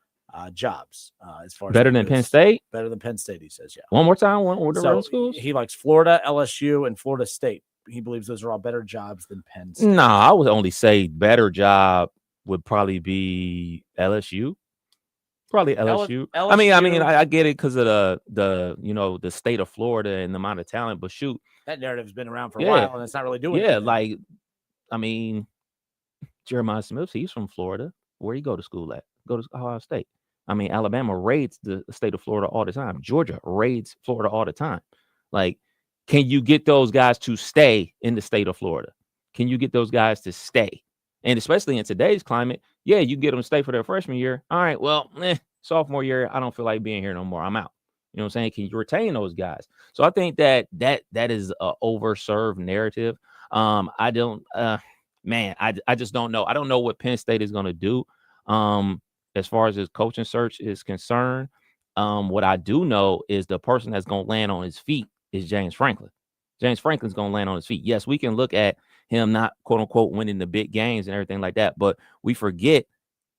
jobs as far as better than Penn State. Better than Penn State, he says. Yeah. One more time. One more schools. He likes Florida, LSU, and Florida State. He believes those are all better jobs than Penn State. No, I would only say better job would probably be LSU. Probably LSU. I mean, I get it because of the state of Florida and the amount of talent, but shoot, that narrative's been around for a while and it's not really doing anything. Like, I mean, Jeremiah Smith, he's from Florida. Where you go to school at? Go to Ohio State. I mean, Alabama raids the state of Florida all the time. Georgia raids Florida all the time. Like, can you get those guys to stay in the state of Florida? Can you get those guys to stay? And especially in today's climate, you can get them to stay for their freshman year. All right, well, sophomore year, I don't feel like being here no more. I'm out. You know what I'm saying? Can you retain those guys? So I think that is an overserved narrative. I don't, man, I just don't know. I don't know what Penn State is going to do as far as his coaching search is concerned. What I do know is the person that's going to land on his feet is James Franklin. James Franklin's going to land on his feet. Yes, we can look at him not, quote unquote, winning the big games and everything like that, but we forget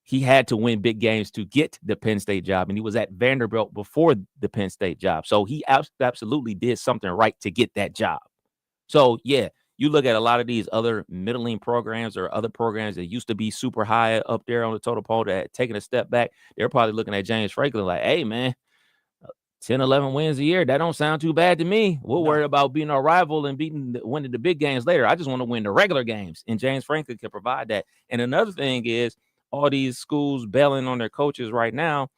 he had to win big games to get the Penn State job, and he was at Vanderbilt before the Penn State job. So he absolutely did something right to get that job. So, yeah, you look at a lot of these other middling programs or other programs that used to be super high up there on the total poll that had taken a step back. They're probably looking at James Franklin like, hey, man, 10, 11 wins a year. That don't sound too bad to me. We'll worry about beating our rival and winning the big games later. I just want to win the regular games. And James Franklin can provide that. And another thing is all these schools bailing on their coaches right now.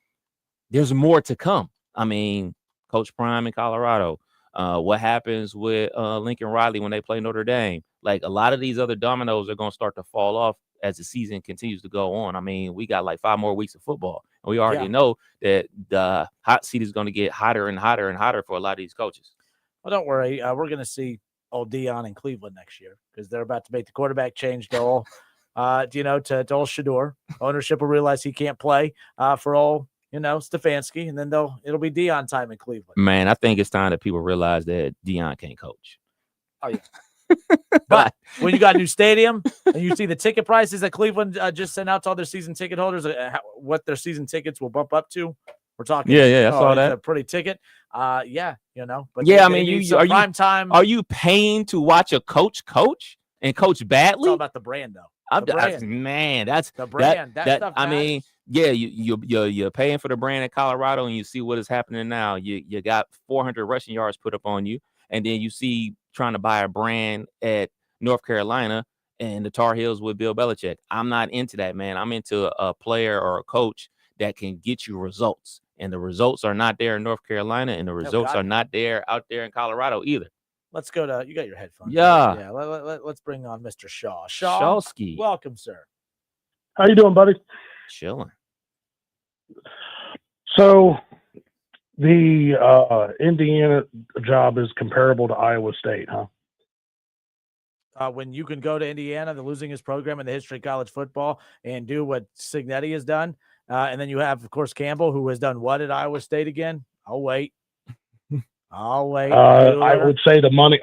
There's more to come. I mean, Coach Prime in Colorado. What happens with Lincoln Riley when they play Notre Dame? Like a lot of these other dominoes are going to start to fall off as the season continues to go on. I mean, we got like 5 more weeks of football. And we already know that the hot seat is going to get hotter and hotter and hotter for a lot of these coaches. Well, don't worry. We're going to see old Dion in Cleveland next year because they're about to make the quarterback change to old to Shador. Ownership will realize he can't play for old, Stefanski, and then it'll be Dion time in Cleveland. Man, I think it's time that people realize that Dion can't coach. Oh, yeah. But when you got a new stadium and you see the ticket prices that Cleveland just sent out to all their season ticket holders, what their season tickets will bump up to, we're talking. I saw that. A pretty ticket. But yeah, I mean, prime time. Are you paying to watch a coach and coach badly? It's all about the brand, though. Man, that's the brand. That stuff I mean, yeah, you're paying for the brand in Colorado, and you see what is happening now. You got 400 rushing yards put up on you, and then you see trying to buy a brand at North Carolina and the Tar Heels with Bill Belichick. I'm not into that, man. I'm into a player or a coach that can get you results, and the results are not there in North Carolina, and the results are not there out there in Colorado either. Let's go to, you got your headphones. Yeah. Yeah. Let's bring on Mr. Shaw. Shawski. Welcome, sir. How you doing, buddy? Chilling. So the Indiana job is comparable to Iowa State, huh? When you can go to Indiana, the losingest program in the history of college football, and do what Cignetti has done. And then you have, of course, Campbell, who has done what at Iowa State again? I'll wait. I would say the money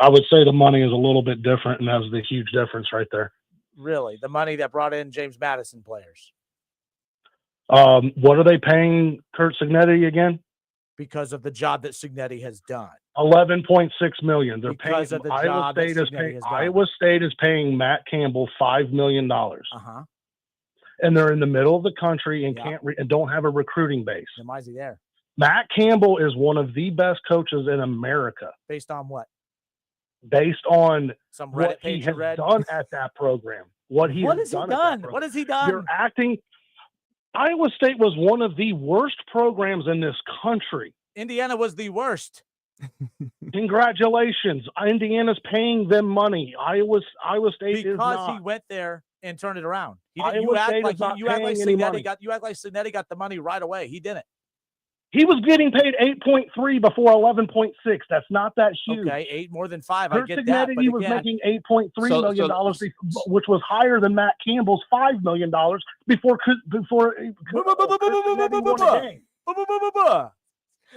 is a little bit different, and that's the huge difference right there. Really? The money that brought in James Madison players. What are they paying Kurt Cignetti again? Because of the job that Cignetti has done. $11.6 million. They're because paying. Of the Iowa State is paying Matt Campbell $5 million. And they're in the middle of the country and and don't have a recruiting base. Then why is he there? Matt Campbell is one of the best coaches in America. Based on what? Based on some Reddit what page he has done at that program. What has he done? What has he done? You're acting. Iowa State was one of the worst programs in this country. Indiana was the worst. Congratulations. Indiana's paying them money. Iowa State is not. Because he went there and turned it around. You act like Cignetti got the money right away. He didn't. He was getting paid 8.3 before 11.6. That's not that huge. Okay, 8 more than 5. Kurt I get that. But he was making $8.3 million, which was higher than Matt Campbell's $5 million before.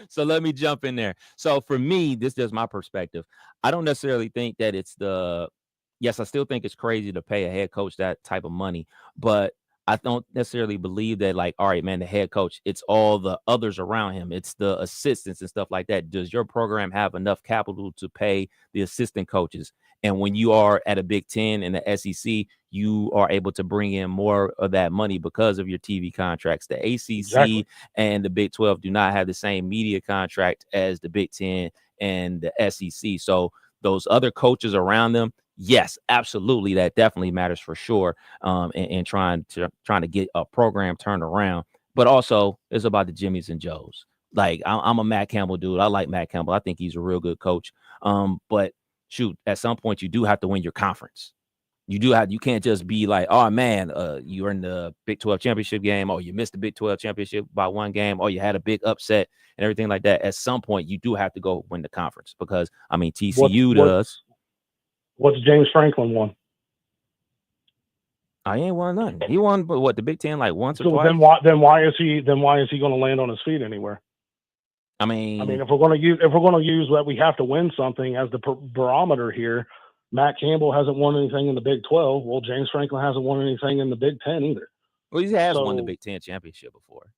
So let me jump in there. So for me, this is just my perspective. I don't necessarily think that it's yes, I still think it's crazy to pay a head coach that type of money, but I don't necessarily believe that, like, all right, man, the head coach, it's all the others around him. It's the assistants and stuff like that. Does your program have enough capital to pay the assistant coaches? And when you are at a Big Ten and the SEC, you are able to bring in more of that money because of your TV contracts. The ACC and the Big 12 do not have the same media contract as the Big Ten and the SEC. So those other coaches around them, yes, absolutely, that definitely matters for sure. And trying to get a program turned around, but also it's about the Jimmies and Joes. Like I'm a Matt Campbell dude. I like Matt Campbell. I think he's a real good coach. But shoot, at some point you do have to win your conference. You can't just be like, oh man, you're in the Big 12 championship game, or you missed the Big 12 championship by one game, or you had a big upset and everything like that. At some point, you do have to go win the conference because I mean TCU does. What's James Franklin won? He ain't won nothing. He won, but what, the Big Ten like once or So twice? then why is he going to land on his feet anywhere? I mean, if we're going to use that we have to win something as the barometer here, Matt Campbell hasn't won anything in the Big 12. Well, James Franklin hasn't won anything in the Big 10 either. Well, he has won the Big 10 championship before.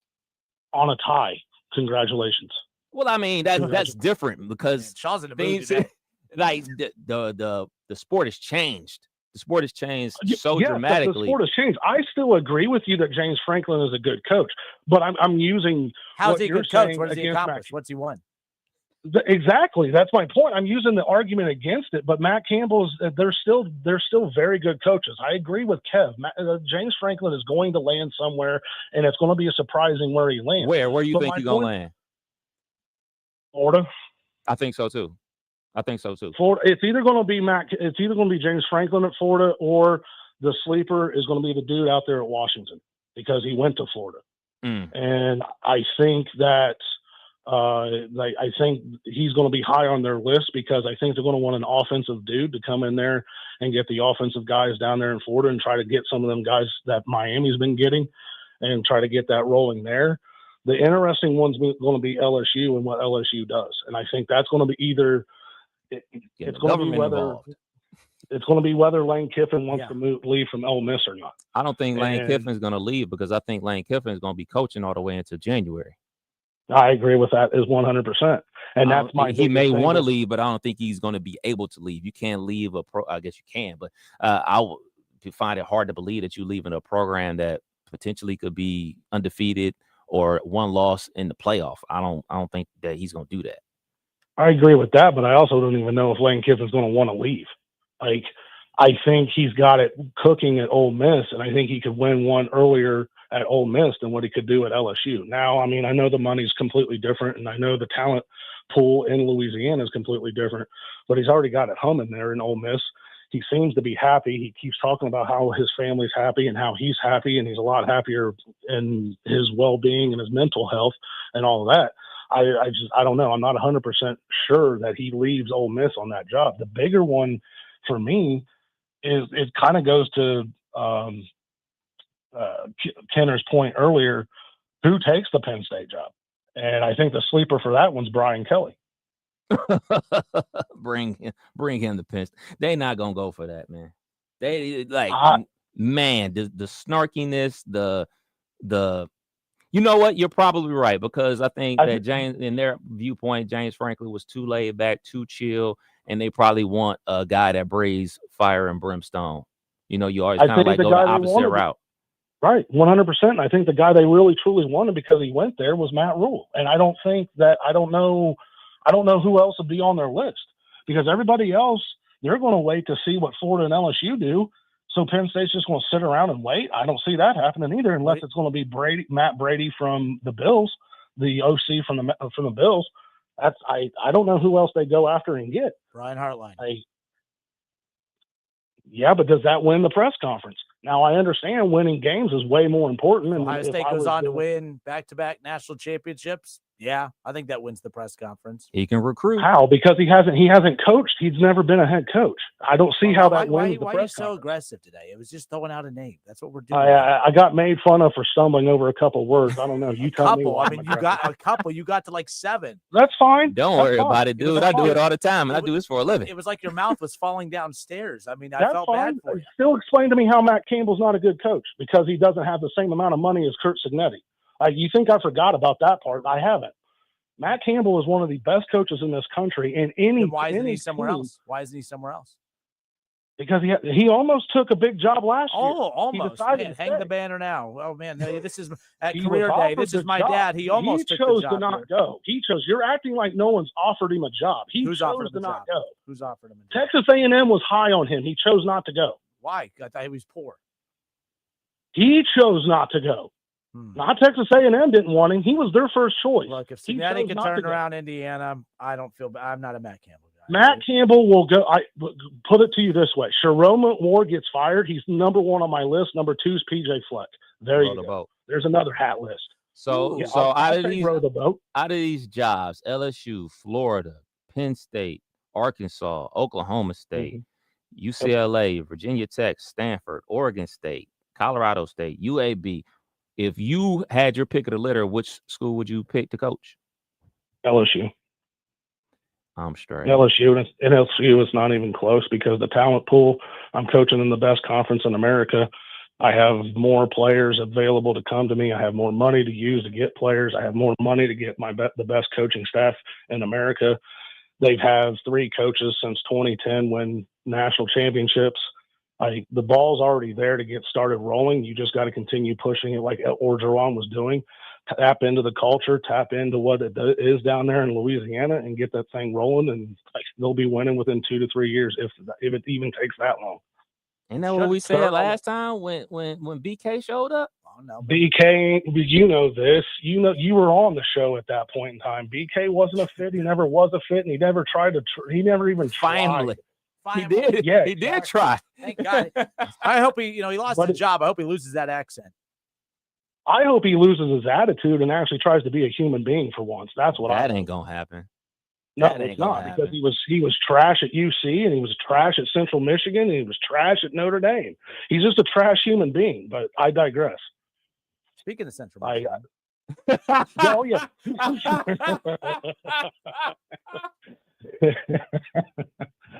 On a tie. Congratulations. Well, I mean, that's different because Shaw's in the things mood today. like the sport has changed. The sport has changed so dramatically. The sport has changed. I still agree with you that James Franklin is a good coach, but I'm using how's he a good coach? What has he accomplished? What's he won? Exactly. That's my point. I'm using the argument against it, but Matt Campbell's they're still very good coaches. I agree with Kev. James Franklin is going to land somewhere, and it's going to be a surprising where he lands. Where do you think he's going to land? Florida. I think so too. Florida. It's either going to be James Franklin at Florida, or the sleeper is going to be the dude out there at Washington because he went to Florida. And I think that I think he's going to be high on their list because I think they're going to want an offensive dude to come in there and get the offensive guys down there in Florida and try to get some of them guys that Miami's been getting and try to get that rolling there. The interesting one's going to be LSU and what LSU does. And I think that's going to be either it's going to be whether Lane Kiffin wants to leave from Ole Miss or not. I don't think Lane Kiffin's going to leave because I think Lane Kiffin is going to be coaching all the way into January. I agree with that is 100%. And that's my. He may want to leave, but I don't think he's going to be able to leave. You can't leave a pro. I guess you can, but I would find it hard to believe that you leaving a program that potentially could be undefeated or one loss in the playoff. I don't think that he's going to do that. I agree with that, but I also don't even know if Lane Kiffin's going to want to leave. Like, I think he's got it cooking at Ole Miss, and I think he could win one earlier at Ole Miss than what he could do at LSU. Now, I mean, I know the money's completely different, and I know the talent pool in Louisiana is completely different, but he's already got it humming there in Ole Miss. He seems to be happy. He keeps talking about how his family's happy and how he's happy, and he's a lot happier in his well-being and his mental health and all of that. I don't know. I'm not 100% sure that he leaves Ole Miss on that job. The bigger one for me is it kind of goes to Kenner's point earlier, who takes the Penn State job? And I think the sleeper for that one's Brian Kelly. bring him to Penn State. They're not gonna go for that, man. They the snarkiness, the you know what? You're probably right because I think that James, in their viewpoint, James Franklin was too laid back, too chill, and they probably want a guy that breathes fire and brimstone. You know, you always kind of like go the opposite route. Right, 100%. I think the guy they really truly wanted because he went there was Matt Rule, and I don't know who else would be on their list because everybody else they're going to wait to see what Florida and LSU do. So Penn State's just going to sit around and wait. I don't see that happening either, unless it's going to be Matt Brady from the Bills, the OC from the Bills. I don't know who else they go after and get. Brian Hartline. Yeah, but does that win the press conference? Now, I understand winning games is way more important. And Ohio State goes on to win back-to-back national championships. Yeah, I think that wins the press conference. He can recruit. How? Because he hasn't coached. He's never been a head coach. I don't see how that wins the press conference. Why are you so aggressive today? It was just throwing out a name. That's what we're doing. I got made fun of for stumbling over a couple words. I don't know. You tell me. I mean, you got a couple. You got to like 7. That's fine. Don't worry about it, dude. I do it all the time, and I do this for a living. It was like your mouth was falling downstairs. I mean, I felt bad for you. Still explain to me how Matt Campbell's not a good coach because he doesn't have the same amount of money as Kurt Signetti. You think I forgot about that part? I haven't. Matt Campbell is one of the best coaches in this country. And why isn't he somewhere else? Why isn't he somewhere else? Because he almost took a big job last year. Oh, almost. Man, hang the banner now. Oh man, this is at career day. This is my dad. He almost took the job. He chose to not go. He chose. You're acting like no one's offered him a job. He chose to not go. Who's offered him a job? Texas A&M was high on him. He chose not to go. Why? I thought he was poor. He chose not to go. Not Texas A&M didn't want him. He was their first choice. Look, if Cincinnati can turn around Indiana, I don't feel bad. I'm not a Matt Campbell guy. Matt Campbell will go. I put it to you this way: Sherrone Moore gets fired. He's number 1 on my list. Number 2 is PJ Fleck. There you go. There's another hat list. So out of these jobs, LSU, Florida, Penn State, Arkansas, Oklahoma State, UCLA, Virginia Tech, Stanford, Oregon State, Colorado State, UAB. If you had your pick of the litter, which school would you pick to coach? LSU. I'm straight. LSU and LSU is not even close because the talent pool, I'm coaching in the best conference in America. I have more players available to come to me. I have more money to use to get players. I have more money to get the best coaching staff in America. They've had 3 coaches since 2010 win national championships. The ball's already there to get started rolling. You just got to continue pushing it like Orgeron was doing. Tap into the culture, tap into what it is down there in Louisiana, and get that thing rolling. And they'll be winning within 2 to 3 years if it even takes that long. Ain't that what we said last time when BK showed up? Oh no, BK, you know this. You know you were on the show at that point in time. BK wasn't a fit. He never was a fit, and he never tried to. He never even tried. He did. Yeah, he did try. Thank God. I hope he lost his job. I hope he loses that accent. I hope he loses his attitude and actually tries to be a human being for once. That's what that ain't gonna happen. No, it's not, because he was trash at UC, and he was trash at Central Michigan, and he was trash at Notre Dame. He's just a trash human being. But I digress. Speaking of Central Michigan. Oh yeah.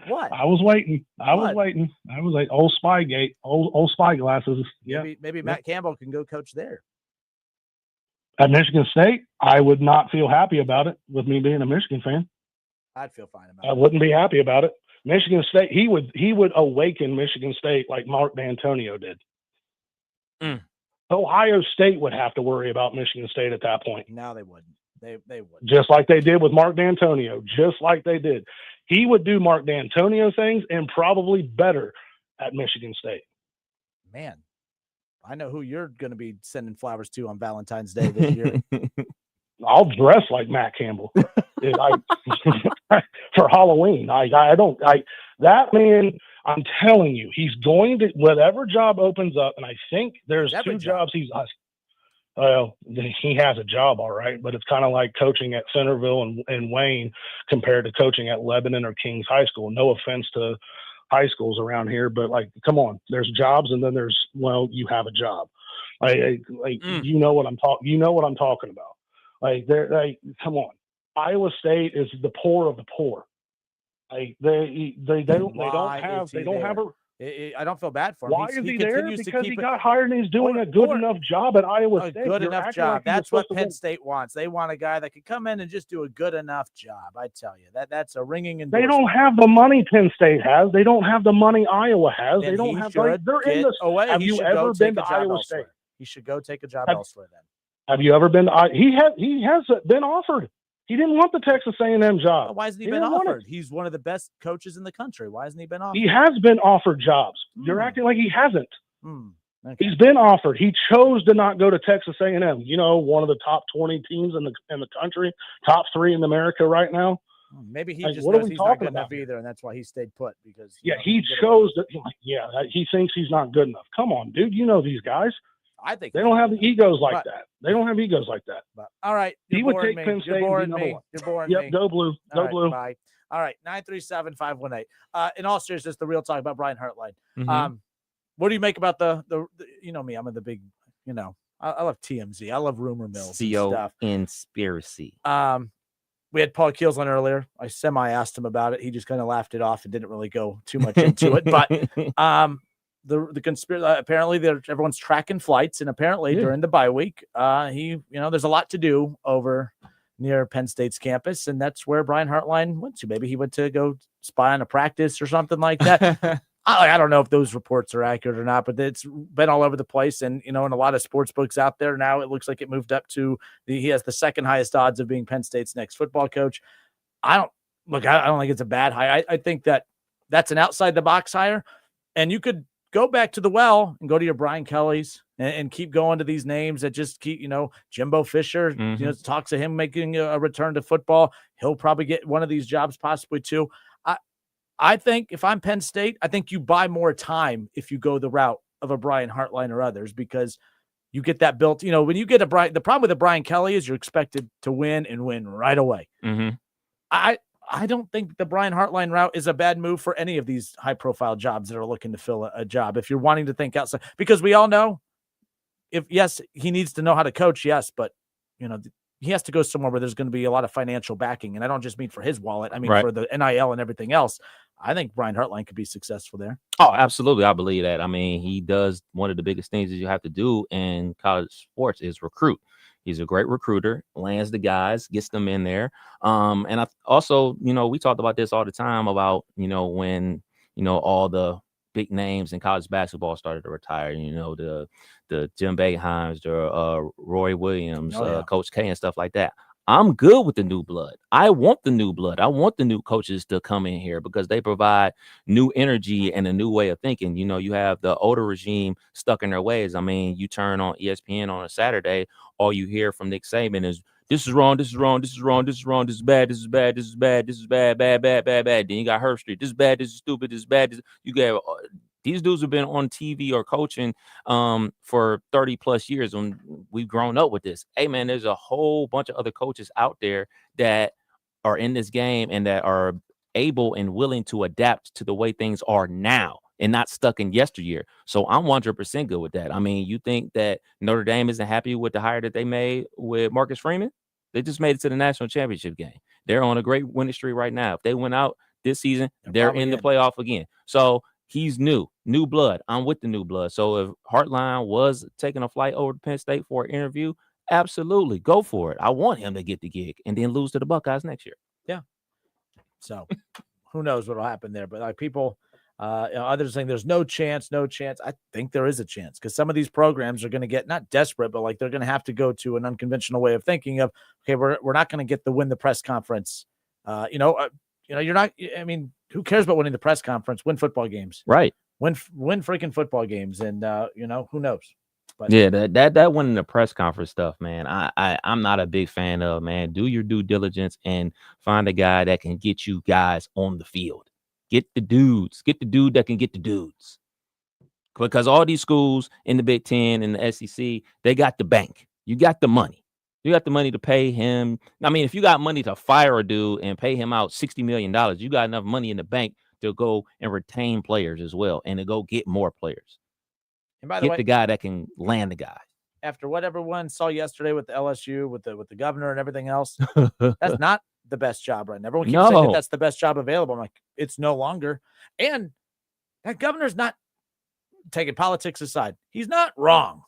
What? I was waiting. I was like, old Spygate, old spy glasses. Yeah. Maybe Matt Campbell can go coach there. At Michigan State, I would not feel happy about it with me being a Michigan fan. I'd feel fine about it. I wouldn't be happy about it. Michigan State, he would awaken Michigan State like Mark D'Antonio did. Ohio State would have to worry about Michigan State at that point. No, they wouldn't. They wouldn't. Just like they did with Mark D'Antonio. Just like they did. He would do Mark D'Antonio things and probably better at Michigan State. Man, I know who you're going to be sending flowers to on Valentine's Day this year. I'll dress like Matt Campbell for Halloween. That man, I'm telling you, he's going to, whatever job opens up, and I think there's 2 jobs he has a job, all right, but it's kind of like coaching at Centerville and Wayne compared to coaching at Lebanon or Kings High School. No offense to high schools around here, but like, come on, there's jobs, and then there's, you have a job. You know what I'm talking about. Come on. Iowa State is the poor of the poor. They don't have a. I don't feel bad for him. Why is he there? Because he got hired and he's doing a good enough job at Iowa State. A good enough job. That's what Penn State wants. They want a guy that can come in and just do a good enough job. I tell you, that's a ringing endorsement. They don't have the money Penn State has. They don't have the money Iowa has. Then they don't have. They're in the away. Have you ever been to Iowa State? He should go take a job elsewhere. Then. Have you ever been to? He has been offered. He didn't want the Texas A&M job. Why hasn't he been offered? He's one of the best coaches in the country. Why hasn't he been offered? He has been offered jobs. You're acting like he hasn't. Okay. He's been offered. He chose to not go to Texas A&M. One of the top 20 teams in the country, top 3 in America right now. Maybe he just knows he's not good enough either, and that's why he stayed put. Because he chose that. Yeah, he thinks he's not good enough. Come on, dude. You know these guys. I think they don't have the egos like that. They don't have egos like that. But, all right. He would take Penn State and be number 1. You're boring me. Go blue. Go blue. Bye. All right. 937-518. In all seriousness, the real talk about Brian Hartline. What do you make about the you know me, I'm in the big, I love TMZ. I love rumor mills and stuff. Conspiracy. We had Paul Keels on earlier. I asked him about it. He just kind of laughed it off and didn't really go too much into it. But the conspiracy, apparently everyone's tracking flights, and apparently during the bye week, there's a lot to do over near Penn State's campus, and that's where Brian Hartline went to. Maybe he went to go spy on a practice or something like that. I don't know if those reports are accurate or not, but it's been all over the place. And, in a lot of sports books out there now, it looks like it moved up to he has the second highest odds of being Penn State's next football coach. I don't think it's a bad hire. I think that's an outside the box hire, and you could go back to the well and go to your Brian Kelly's and keep going to these names that just keep, Jimbo Fisher, talks to him making a return to football. He'll probably get one of these jobs, possibly two. I think if I'm Penn State, I think you buy more time if you go the route of a Brian Hartline or others, because you get that built. When you get the problem with a Brian Kelly is you're expected to win and win right away. Mm-hmm. I I don't think the Brian Hartline route is a bad move for any of these high-profile jobs that are looking to fill a job. If you're wanting to think outside, because we all know, yes, he needs to know how to coach, yes, but he has to go somewhere where there's going to be a lot of financial backing, and I don't just mean for his wallet. I mean for the NIL and everything else. I think Brian Hartline could be successful there. Oh, absolutely. I believe that. I mean, he does one of the biggest things that you have to do in college sports is recruit. He's a great recruiter, lands the guys, gets them in there. And I also, we talked about this all the time about, when, all the big names in college basketball started to retire, the Jim Boeheim's, the Roy Williams, Coach K and stuff like that. I'm good with the new blood. I want the new blood. I want the new coaches to come in here because they provide new energy and a new way of thinking. You have the older regime stuck in their ways. I mean, you turn on ESPN on a Saturday, all you hear from Nick Saban is this is wrong, this is wrong, this is wrong, this is wrong, this is bad, this is bad, this is bad, this is bad, bad, bad, bad, bad. Then you got Herb Street. This is bad, this is stupid, this is bad. You get these dudes have been on TV or coaching for 30 plus years when we've grown up with this. Hey, man, there's a whole bunch of other coaches out there that are in this game and that are able and willing to adapt to the way things are now and not stuck in yesteryear. So I'm 100% good with that. I mean, you think that Notre Dame isn't happy with the hire that they made with Marcus Freeman? They just made it to the national championship game. They're on a great winning streak right now. If they went out this season, they're in the playoff again. So he's new blood. I'm with the new blood. So if Hartline was taking a flight over to Penn State for an interview, absolutely go for it. I want him to get the gig and then lose to the Buckeyes next year. Yeah. So who knows what will happen there? But like people, others saying there's no chance. I think there is a chance because some of these programs are going to get not desperate, but like they're going to have to go to an unconventional way of thinking of, okay, we're not going to get the win the press conference. You're not. I mean, who cares about winning the press conference? Win football games, right? Win freaking football games, and who knows? But yeah, that winning the press conference stuff, man. I'm not a big fan of, man. Do your due diligence and find a guy that can get you guys on the field. Get the dudes. Get the dude that can get the dudes. Because all these schools in the Big Ten and the SEC, they got the bank. You got the money. You got the money to pay him. I mean, if you got money to fire a dude and pay him out $60 million, you got enough money in the bank to go and retain players as well and to go get more players. And by the way, the guy that can land the guy. After what everyone saw yesterday with the LSU, with the governor and everything else, that's not the best job right now. Everyone keeps saying that's the best job available. I'm like, it's no longer. And that governor's not taking politics aside. He's not wrong.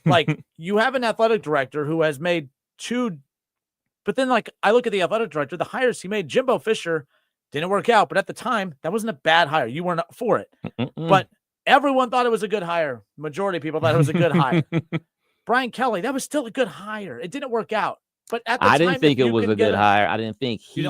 Like you have an athletic director who has made two, but then like I look at the athletic director, the hires he made, Jimbo Fisher didn't work out, but at the time that wasn't a bad hire. You weren't for it, but everyone thought it was a good hire. Majority of people thought it was a good hire. Brian Kelly, that was still a good hire. It didn't work out. But at the time, I didn't think it was a good hire. I didn't think he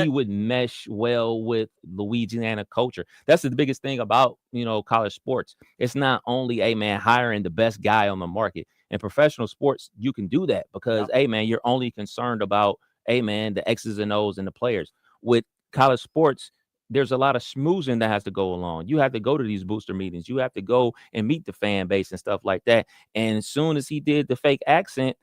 would mesh well with Louisiana culture. That's the biggest thing about, college sports. It's not only, hiring the best guy on the market. In professional sports, you can do that because, you're only concerned about, the X's and O's and the players. With college sports, there's a lot of schmoozing that has to go along. You have to go to these booster meetings. You have to go and meet the fan base and stuff like that. And as soon as he did the fake accent,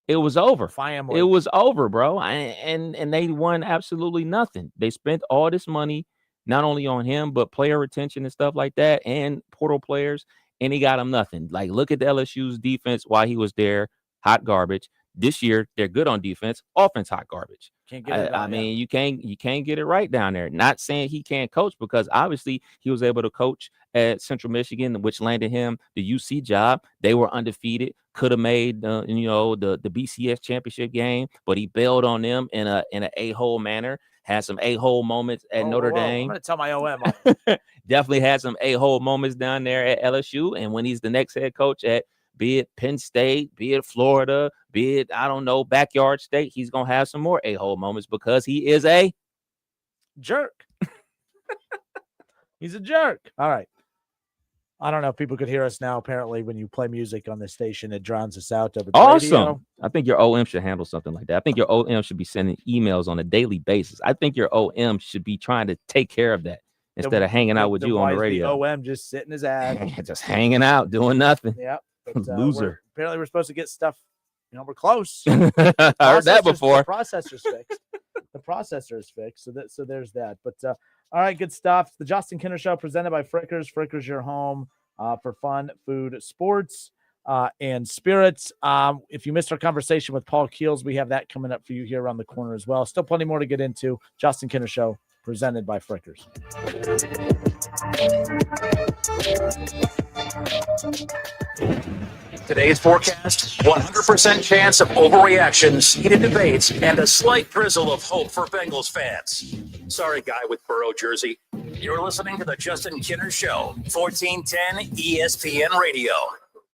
it was over. Family. It was over, bro. And they won absolutely nothing. They spent all this money, not only on him, but player retention and stuff like that, and portal players, and he got them nothing. Like, look at the LSU's defense while he was there, hot garbage. This year, they're good on defense, offense, hot garbage. Can't get it. I mean, you can't get it right down there. Not saying he can't coach because obviously he was able to coach at Central Michigan, which landed him the UC job. They were undefeated, could have made the BCS championship game, but he bailed on them in an a-hole manner. Had some a-hole moments at Notre Dame. I'm gonna tell my OM. Definitely had some a-hole moments down there at LSU, and when he's the next head coach at be it Penn State, be it Florida, be it, I don't know, backyard state, he's going to have some more a-hole moments because he is a jerk. He's a jerk. All right. I don't know if people could hear us now. Apparently, when you play music on the station, it drowns us out over the radio. I think your OM should handle something like that. I think your OM should be sending emails on a daily basis. I think your OM should be trying to take care of that instead of hanging out with you on the radio. The OM just sitting his ass. Just hanging out, doing nothing. Yep. Loser. Apparently, we're supposed to get stuff, we're close. I heard that before. The processor's fixed. The processor is fixed. So there's that. But all right, good stuff. The Justin Kinner Show presented by Frickers. Frickers, your home for fun, food, sports, and spirits. If you missed our conversation with Paul Keels, we have that coming up for you here around the corner as well. Still plenty more to get into. Justin Kinner Show presented by Frickers. Today's forecast, 100% chance of overreactions, heated debates, and a slight drizzle of hope for Bengals fans. Sorry, guy with Burrow jersey. You're listening to the Justin Kinner Show, 1410 ESPN Radio.